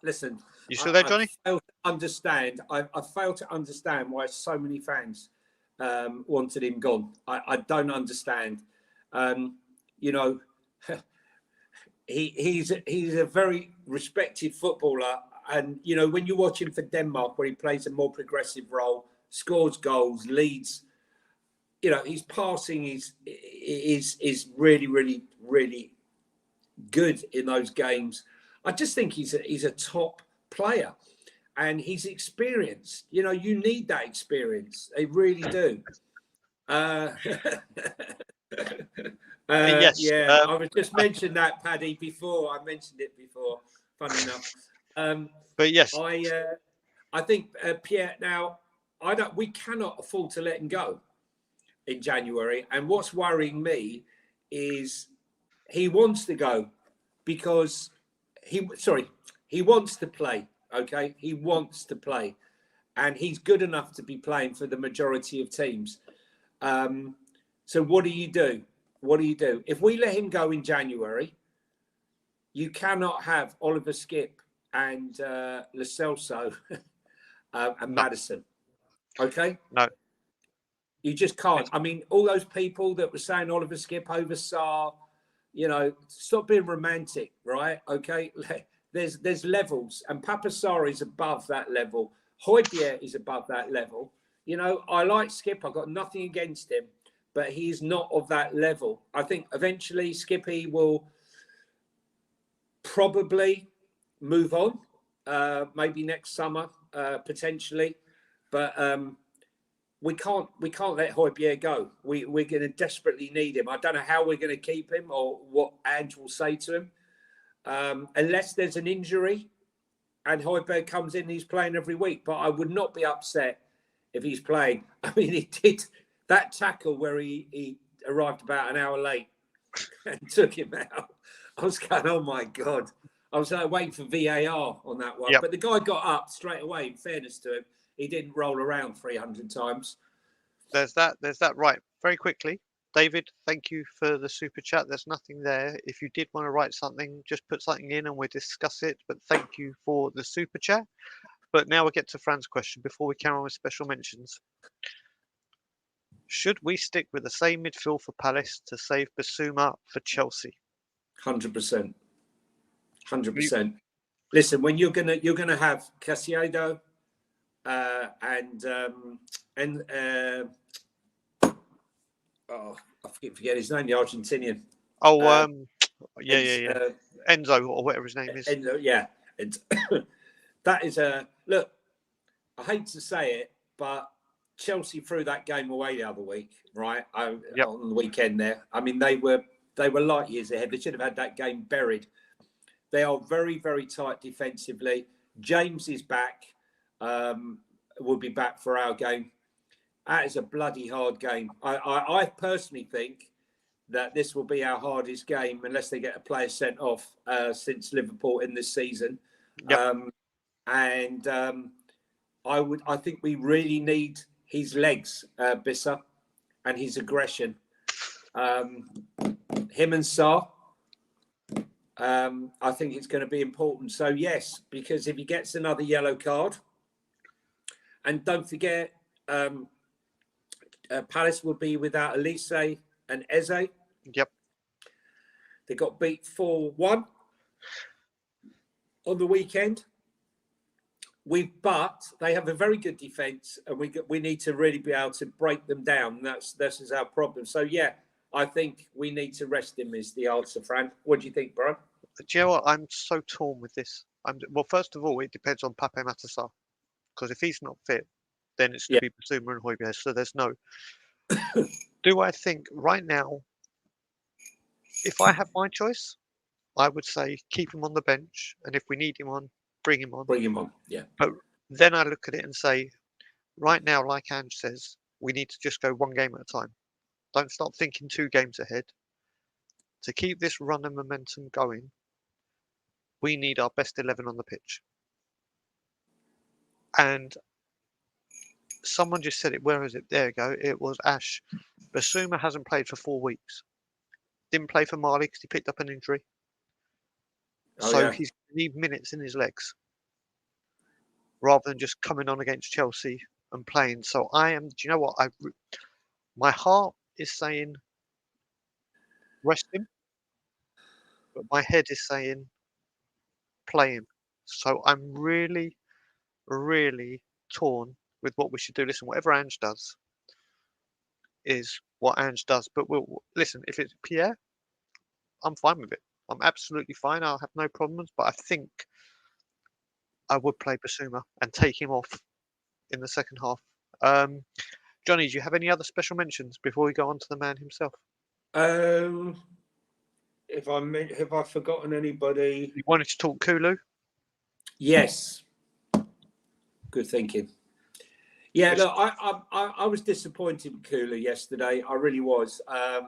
listen. You still there, Johnny? I fail to understand. I fail to understand why so many fans wanted him gone. I don't understand. You know, he's a very respected footballer, and you know when you watch him for Denmark, where he plays a more progressive role, scores goals, leads. You know, his passing is really, really, really good in those games. I just think he's a top player, and he's experienced. You know, you need that experience. They really do. Yes. Yeah, I was just mentioned that, Paddy, before. I mentioned it before. Funny enough. But yes, I think Pierre. Now, we cannot afford to let him go in January. And what's worrying me is he wants to go because he wants to play. Okay, he wants to play, and he's good enough to be playing for the majority of teams. So what do you do? What do you do? If we let him go in January, you cannot have Oliver Skip and Lo Celso and Maddison. Okay? no. You just can't. I mean, all those people that were saying Oliver Skip over Sarr, you know, stop being romantic, right? Okay? There's levels, and Papa Sarr is above that level. Højbjerg is above that level. You know, I like Skip. I've got nothing against him, but he's not of that level. I think eventually Skippy will probably move on, maybe next summer, potentially. But we can't let Højbjerg go. We're going to desperately need him. I don't know how we're going to keep him or what Ange will say to him, unless there's an injury and Højbjerg comes in. He's playing every week, but I would not be upset if he's playing. I mean, he did that tackle where he arrived about an hour late and took him out. I was going, oh my God. I was waiting for VAR on that one. Yep. But the guy got up straight away, in fairness to him. He didn't roll around 300 times. There's that. Right. Very quickly, David, thank you for the super chat. There's nothing there. If you did want to write something, just put something in and we'll discuss it. But thank you for the super chat. But now we'll get to Fran's question before we carry on with special mentions. Should we stick with the same midfield for Palace to save Basuma for Chelsea? 100%. 100%. Listen, when you're gonna have Caicedo and I forget his name, the Argentinian. Oh, yeah. Enzo or whatever his name is. Enzo, yeah. That is look. I hate to say it, but Chelsea threw that game away the other week, right? On the weekend there. I mean, they were light years ahead. They should have had that game buried. They are very, very tight defensively. James is back. Will be back for our game. That is a bloody hard game. I personally think that this will be our hardest game unless they get a player sent off since Liverpool in this season. Yep. I think we really need his legs, Bissa, and his aggression. Him and Sarr. I think it's going to be important. So yes, because if he gets another yellow card, and don't forget, Palace will be without Elise and Eze. Yep. They got beat 4-1 on the weekend. But they have a very good defence, and we need to really be able to break them down. This is our problem. So yeah, I think we need to rest him is the answer, Fran. What do you think, bro? Do you know what? I'm so torn with this. Well, first of all, it depends on Pape Matar, because if he's not fit, then it's going to be Basuma and Højbjerg. So there's no. Do I think right now, if I have my choice, I would say keep him on the bench, and if we need him on, bring him on. Bring him on, yeah. But then I look at it and say, right now, like Ange says, we need to just go one game at a time. Don't start thinking 2 games ahead. To keep this run and momentum going, we need our best 11 on the pitch. And someone just said it. Where is it? There we go. It was Ash. Basuma hasn't played for 4 weeks. Didn't play for Mali because he picked up an injury. He's going to need minutes in his legs rather than just coming on against Chelsea and playing. So I am. Do you know what? My heart is saying rest him, but my head is saying play him. So I'm really, really torn with what we should do. Listen, whatever Ange does is what Ange does. But we'll listen. If it's Pierre, I'm fine with it. I'm absolutely fine. I'll have no problems. But I think I would play Basuma and take him off in the second half. Um, Johnny, do you have any other special mentions before we go on to the man himself? Um, have I forgotten anybody? You wanted to talk Kulu? Yes, good thinking. Yeah, Which, look, I was disappointed with Kula yesterday. I really was. I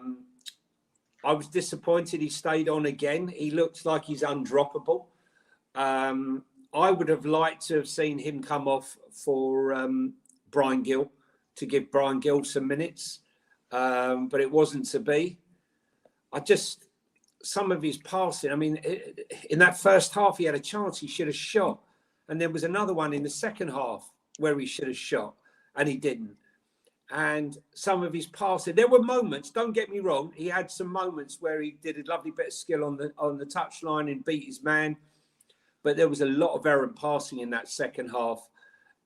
was disappointed he stayed on again. He looks like he's undroppable. I would have liked to have seen him come off for Brian Gill, to give Brian Gill some minutes, but it wasn't to be. Some of his passing, I mean, in that first half, he had a chance he should have shot. And there was another one in the second half where he should have shot, and he didn't. And some of his passing, there were moments, don't get me wrong, he had some moments where he did a lovely bit of skill on the touchline and beat his man. But there was a lot of errant passing in that second half.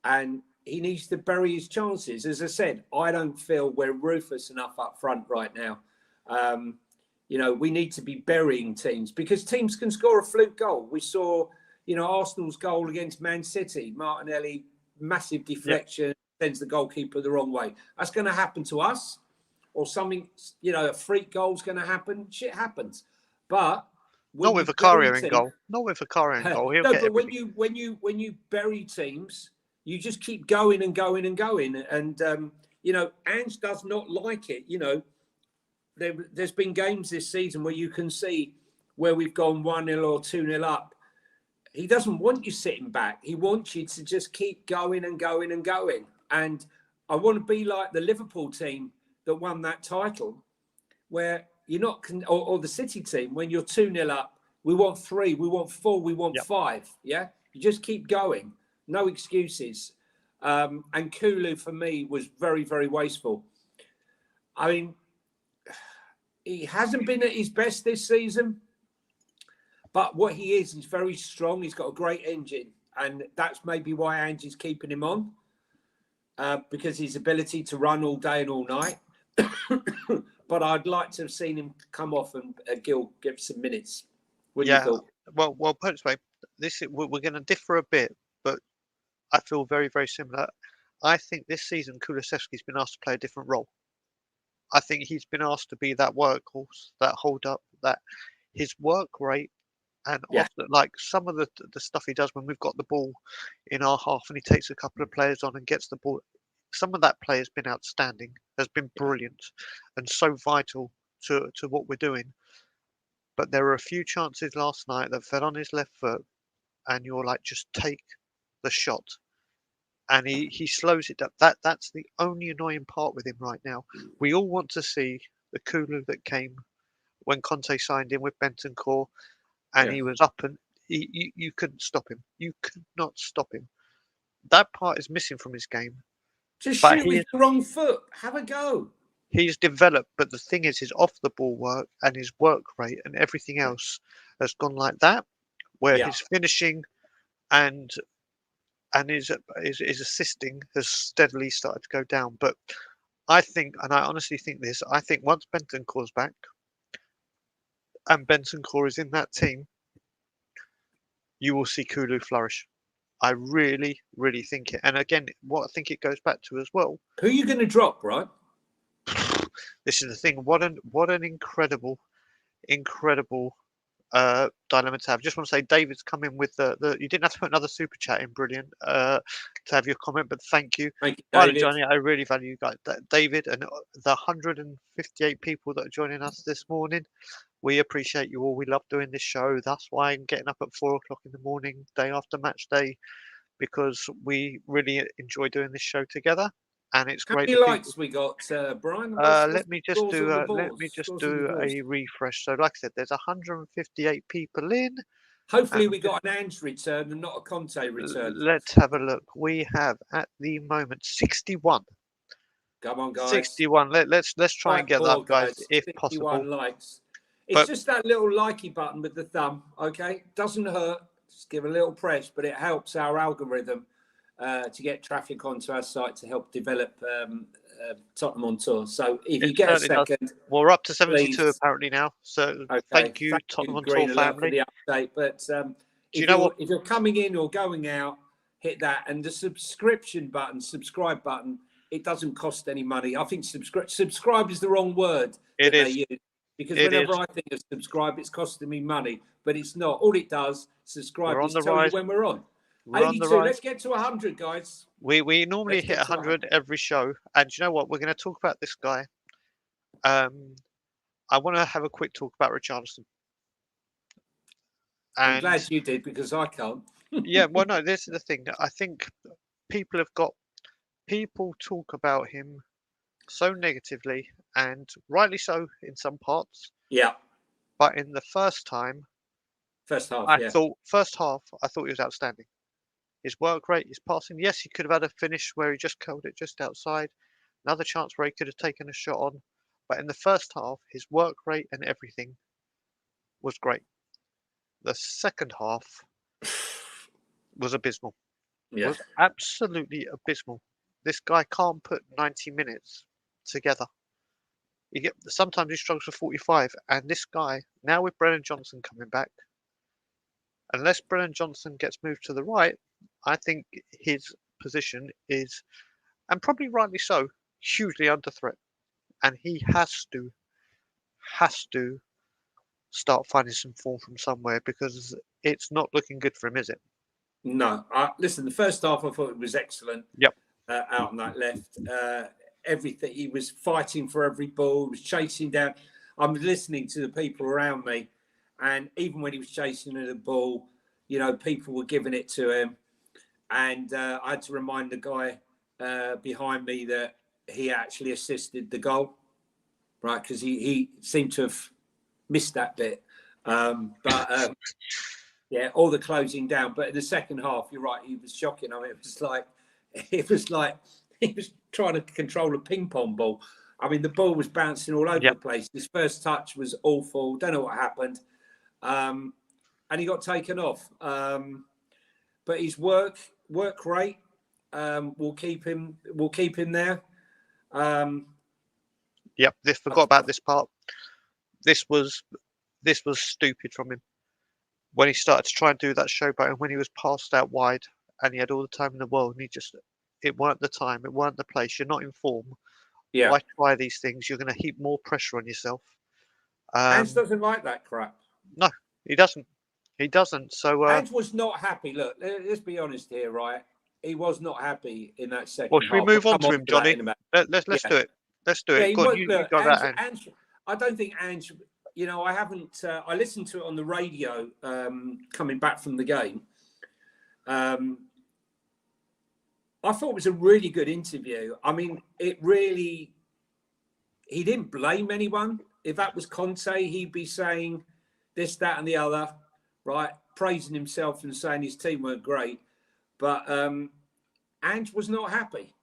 And he needs to bury his chances. As I said, I don't feel we're ruthless enough up front right now. We need to be burying teams because teams can score a fluke goal. We saw, Arsenal's goal against Man City. Martinelli, massive deflection, sends the goalkeeper the wrong way. That's going to happen to us, or something. A freak goal's going to happen. Shit happens, but not with Vicario in goal. Not with Vicario in goal. He'll no, get but everything. when you bury teams, you just keep going and going and going. And Ange does not like it. There's been games this season where you can see where we've gone 1-0 or 2-0 up. He doesn't want you sitting back. He wants you to just keep going and going and going. And I want to be like the Liverpool team that won that title, where you're not, or the City team, when you're 2-0 up, we want 3, we want 4, we want 5. Yeah. You just keep going. No excuses. And Kulu, for me, was very, very wasteful. I mean, he hasn't been at his best this season, but what he is, he's very strong. He's got a great engine, and that's maybe why Ange is keeping him on, because his ability to run all day and all night. But I'd like to have seen him come off and Gil give some minutes. What do you thought? Well, put it this way, we're going to differ a bit, but I feel very, very similar. I think this season Kulusevski's been asked to play a different role. I think he's been asked to be that workhorse, that hold up, that his work rate, and often like some of the stuff he does when we've got the ball in our half and he takes a couple of players on and gets the ball. Some of that play has been outstanding, has been brilliant, and so vital to what we're doing. But there were a few chances last night that fell on his left foot, and you're like, just take the shot. And he slows it down. That's the only annoying part with him right now. We all want to see the Kulu that came when Conte signed him with Bentancur, and he was up and you couldn't stop him. You could not stop him. That part is missing from his game. Just shoot with the wrong foot. Have a go. He's developed, but the thing is, his off the ball work and his work rate and everything else has gone like that, where his finishing and his assisting has steadily started to go down. But I think, and I honestly think this, I think once Bentancur's back and Bentancur is in that team, you will see Kulu flourish. I really, really think it. And again, what I think it goes back to as well. Who are you going to drop, right? This is the thing. What an incredible dilemma to have. Just want to say, David's come in with the. You didn't have to put another super chat in. Brilliant to have your comment, but thank you. Thank you, David. Johnny, I really value you guys, David, and the 158 people that are joining us this morning. We appreciate you all. We love doing this show. That's why I'm getting up at 4 o'clock in the morning, day after match day, because we really enjoy doing this show together. And it's great. How many likes we got, Brian? Let me just do a refresh. So, like I said, there's 158 people in. Hopefully, And we got an Ange return and not a Conte return. let's have a look. We have at the moment 61. Come on, guys. 61. Let's try and Like get that, poor guys, guys. if 61 possible. likes. It's But just that little likey button with the thumb. Okay, doesn't hurt. Just give a little press, but it helps our algorithm to get traffic onto our site to help develop Tottenham on tour. So if it you get a certainly does. second, Well, we're up to 72 please. apparently now. So Okay, thank you, thank Tottenham you, on Tour Green Alert, for family. the update. But Do you know what? if you're coming in or going out, hit that, and the subscribe button. It doesn't cost any money. I think subscribe is the wrong word It that they is. use, because It whenever is. I think of subscribe, it's costing me money, but it's not. All it does, subscribe, We're on is the tell you rise. when we're on. We're on the 82. rise. Let's get to 100, guys. We normally Let's hit get to 100 every show. And do you know what? We're going to talk about this guy. I want to have a quick talk about Richarlison. I'm And glad you did, because I can't. yeah, well, no, this is the thing. I think people talk about him so negatively, and rightly so in some parts. Yeah, But in the first time, first half, I yeah. thought he was outstanding. His work rate, his passing. Yes, he could have had a finish where he just curled it just outside. Another chance where he could have taken a shot on. But in the first half, his work rate and everything was great. The second half was abysmal. Yeah. Was absolutely abysmal. This guy can't put 90 minutes together. Sometimes he struggles for 45, and this guy now with Brennan Johnson coming back, unless Brennan Johnson gets moved to the right, I think his position is, and probably rightly so, hugely under threat, and he has to start finding some form from somewhere, because it's not looking good for him, is it? No, listen, the first half I thought it was excellent. Yep. Out on that left. Everything, he was fighting for every ball, he was chasing down. I'm listening to the people around me, and even when he was chasing the ball, people were giving it to him. And I had to remind the guy behind me that he actually assisted the goal, right? Because he seemed to have missed that bit. Yeah, all the closing down. But in the second half, you're right, he was shocking. I mean, it was like he was trying to control a ping pong ball. I mean, the ball was bouncing all over Yep. the place. His first touch was awful. Don't know what happened. And he got taken off. But his work rate will keep him there. Yep. Forgot about this part. This was stupid from him. When he started to try and do that showboat, and when he was passed out wide, and he had all the time in the world, and it weren't the time, it weren't the place. You're not in form. Yeah. Why try these things? You're going to heap more pressure on yourself. Ange doesn't like that crap. No, he doesn't. He doesn't. So Ange was not happy. Look, let's be honest here, right? He was not happy in that second well, should we half. move We'll on come to him, to that Johnny? in a minute. Let's Yeah. do it. Let's do Yeah, it. he Go on, was. you Look, got that, Ange. I don't think Ange. I haven't. I listened to it on the radio coming back from the game. I thought it was a really good interview. I mean, he didn't blame anyone. If that was Conte, he'd be saying this, that, and the other, right? Praising himself and saying his team weren't great. But Ange was not happy.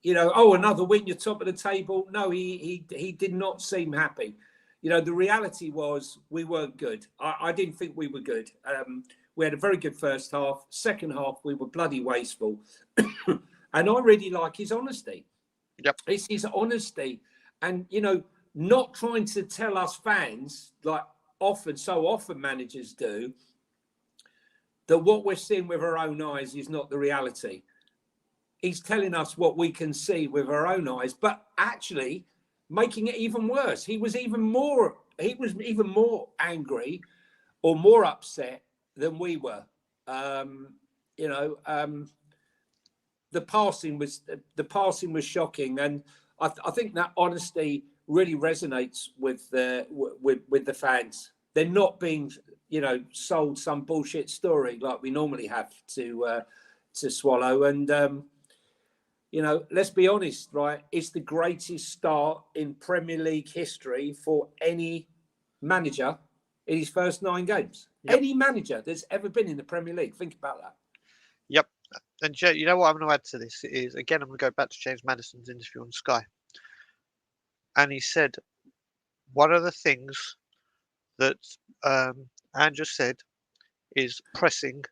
Another win, you're top of the table. No, he did not seem happy. The reality was we weren't good. I didn't think we were good. We had a very good first half. Second half, we were bloody wasteful. And I really like his honesty. Yep. It's his honesty. And, not trying to tell us fans, like so often managers do, that what we're seeing with our own eyes is not the reality. He's telling us what we can see with our own eyes, but actually making it even worse. He was even more angry or more upset than we were. The passing was shocking, and I think that honesty really resonates with the fans. They're not being sold some bullshit story like we normally have to swallow. And let's be honest, right? It's the greatest start in Premier League history for any manager in his first 9 games. Yep. Any manager that's ever been in the Premier League. Think about that. Yep. And you know what I'm going to add to this is, again, I'm going to go back to James Maddison's interview on Sky. And he said, one of the things that Andrew said is pressing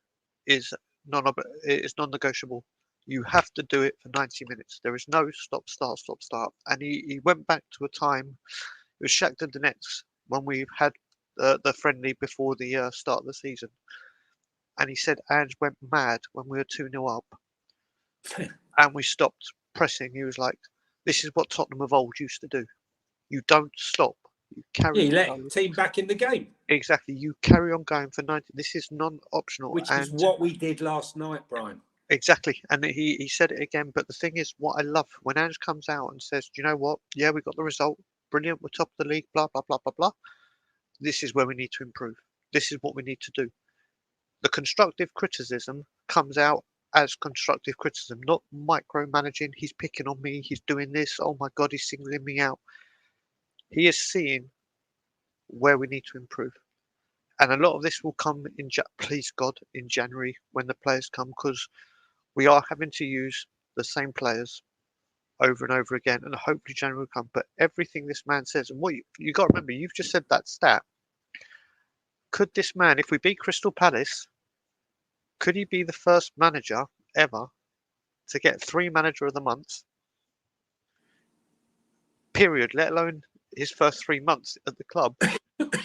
is non-negotiable. You have to do it for 90 minutes. There is no stop, start, stop, start. And he went back to a time, it was Shakhtar Donetsk, when we had the friendly before the start of the season. And he said Ange went mad when we were 2-0 up. And we stopped pressing. He was like, this is what Tottenham of old used to do. You don't stop. You carry you on let going. team back in the game. Exactly. You carry on going for 90. This is non-optional. Which is what we did last night, Brian. Exactly. And he said it again. But the thing is, what I love, when Ange comes out and says, do you know what? Yeah, we got the result. Brilliant. We're top of the league. Blah, blah, blah, blah, blah. This is where we need to improve. This is what we need to do. The constructive criticism comes out as constructive criticism, not micromanaging. He's picking on me. He's doing this. Oh my God, he's singling me out. He is seeing where we need to improve. And a lot of this will come in, please God, in January when the players come, because we are having to use the same players over and over again. And hopefully January will come. But everything this man says, and what you got to remember, you've just said that stat. Could this man, if we beat Crystal Palace, could he be the first manager ever to get 3 Manager of the Month? Period. Let alone his first 3 months at the club.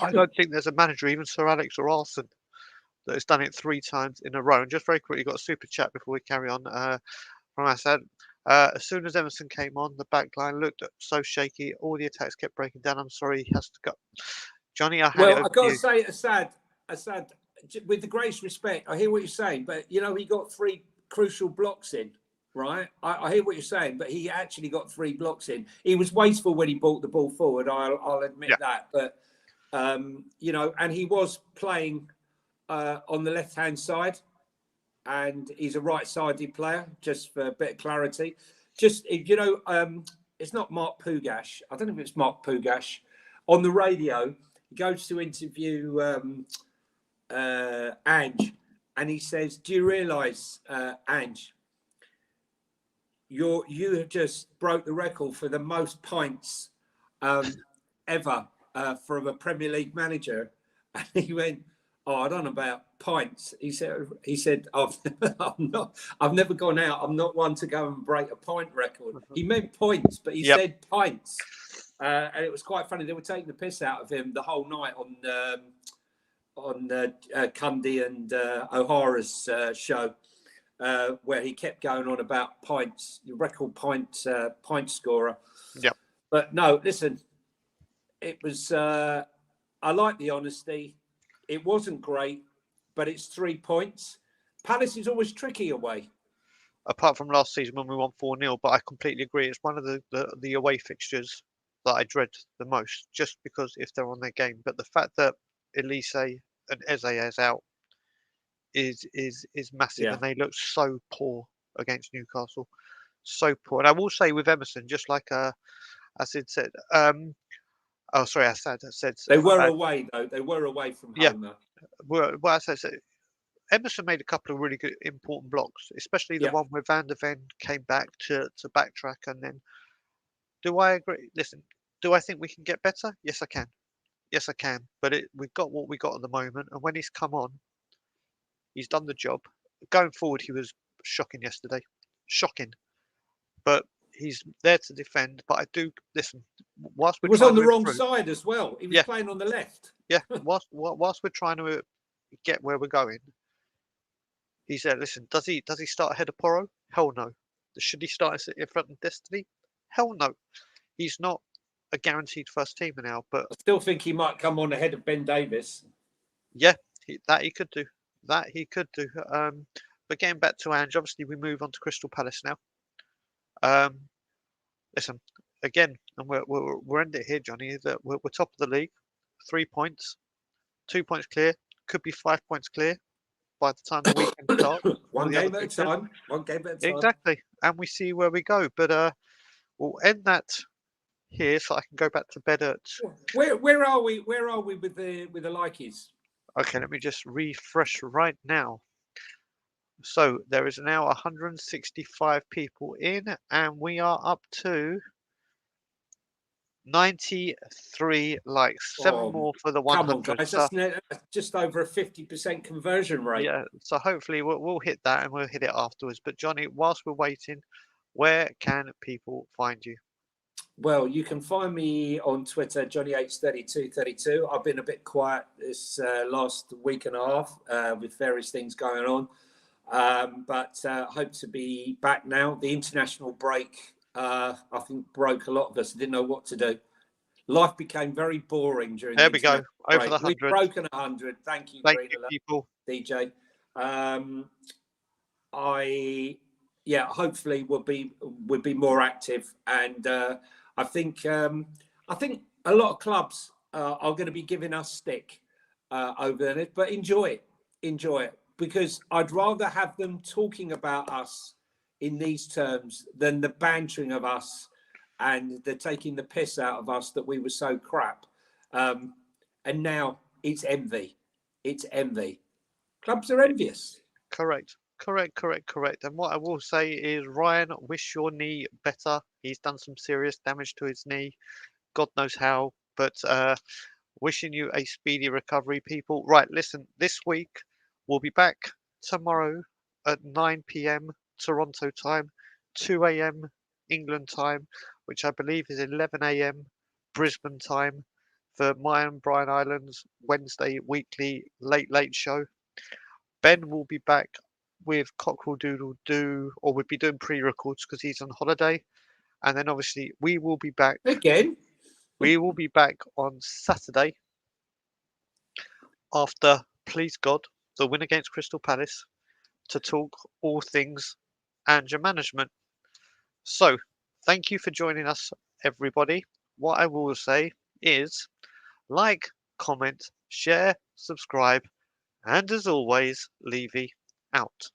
I don't think there's a manager, even Sir Alex or Arsene, that has done it 3 times in a row. And just very quickly, got a super chat before we carry on from Assad. As soon as Emerson came on, the back line looked so shaky. All the attacks kept breaking down. I'm sorry, he has to go. Johnny, I've got to say, Assad, with the greatest respect, I hear what you're saying, but he got 3 crucial blocks in, right? I hear what you're saying, but he actually got 3 blocks in. He was wasteful when he brought the ball forward. I'll admit that, but and he was playing on the left-hand side, and he's a right-sided player. Just for a bit of clarity, it's not Mark Pugash. I don't know if it's Mark Pugash on the radio. He goes to interview Ange, and he says, "Do you realise, Ange, you have just broke the record for the most pints ever from a Premier League manager?" And he went, "Oh, I don't know about pints." He said, I've never gone out. I'm not one to go and break a pint record. He meant points, but he said pints. And it was quite funny. They were taking the piss out of him the whole night on Cundy and O'Hara's show, where he kept going on about pints, the record pint scorer. Yep. But no, listen, it was. I like the honesty. It wasn't great, but it's 3 points. Palace is always tricky away. Apart from last season when we won 4-0, but I completely agree. It's one of the away fixtures that I dread the most, just because if they're on their game. But the fact that Elise and Eze is out is massive, and they look so poor against Newcastle, so poor. And I will say with Emerson, just like Assad said, Assad said they were away though. They were away from home. Though. Well, as I said, Emerson made a couple of really good important blocks, especially the one where Van der Ven came back to backtrack. And then, do I agree? Listen, do I think we can get better? Yes, I can. Yes, I can. But we've got what we got at the moment, and when he's come on, he's done the job. Going forward, he was shocking yesterday, shocking. But he's there to defend. But I do listen. Whilst he was on the wrong side as well. He was playing on the left. Yeah. Whilst we're trying to get where we're going, he said, "Listen, does he start ahead of Porro? Hell no. Should he start in front of Destiny? Hell no. He's not a guaranteed first teamer now. But I still think he might come on ahead of Ben Davies. Yeah, he could do. That he could do. But getting back to Ange, obviously we move on to Crystal Palace now. Listen, again, and we're ending it here, Johnny. That we're top of the league, 3 points, 2 points clear. Could be 5 points clear by the time the weekend starts. One game at a time. One game at a time. Exactly, and we see where we go. But we'll end that here so I can go back to bed at. Where are we? Where are we with the likeys? Okay, let me just refresh right now. So there is now 165 people in, and we are up to 93 likes. 7 Oh, more for the come on, 100. guys! So That's just over a 50% conversion rate. yeah, so hopefully we'll hit that and we'll hit it afterwards. But Johnny, whilst we're waiting, where can people find you? Well, you can find me on Twitter, Johnny H3232. I've been a bit quiet this last week and a half with various things going on, but hope to be back now. The international break, I think, broke a lot of us. Didn't know what to do. Life became very boring during the There we go. international Over the break. We've 100. broken 100. Thank you, Thank Green you, Alert, people. DJ. Yeah, hopefully we'll be more active, and I think I think a lot of clubs are going to be giving us stick over it, but enjoy it, because I'd rather have them talking about us in these terms than the bantering of us and the taking the piss out of us that we were so crap. And now it's envy. It's envy. Clubs are envious. Correct. Correct. And what I will say is, Ryan, wish your knee better. He's done some serious damage to his knee. God knows how. But wishing you a speedy recovery, people. Right, listen, this week we'll be back tomorrow at 9 p.m. Toronto time, 2 a.m. England time, which I believe is 11 a.m. Brisbane time for my and Brian Island's Wednesday weekly late show. Ben will be back with Cockerel Doodle Doo, or we'll be doing pre-records because he's on holiday. And then obviously we will be back. Again? We will be back on Saturday after, please God, the win against Crystal Palace to talk all things Ange-r Management. So, thank you for joining us, everybody. What I will say is like, comment, share, subscribe, and as always, Levy out.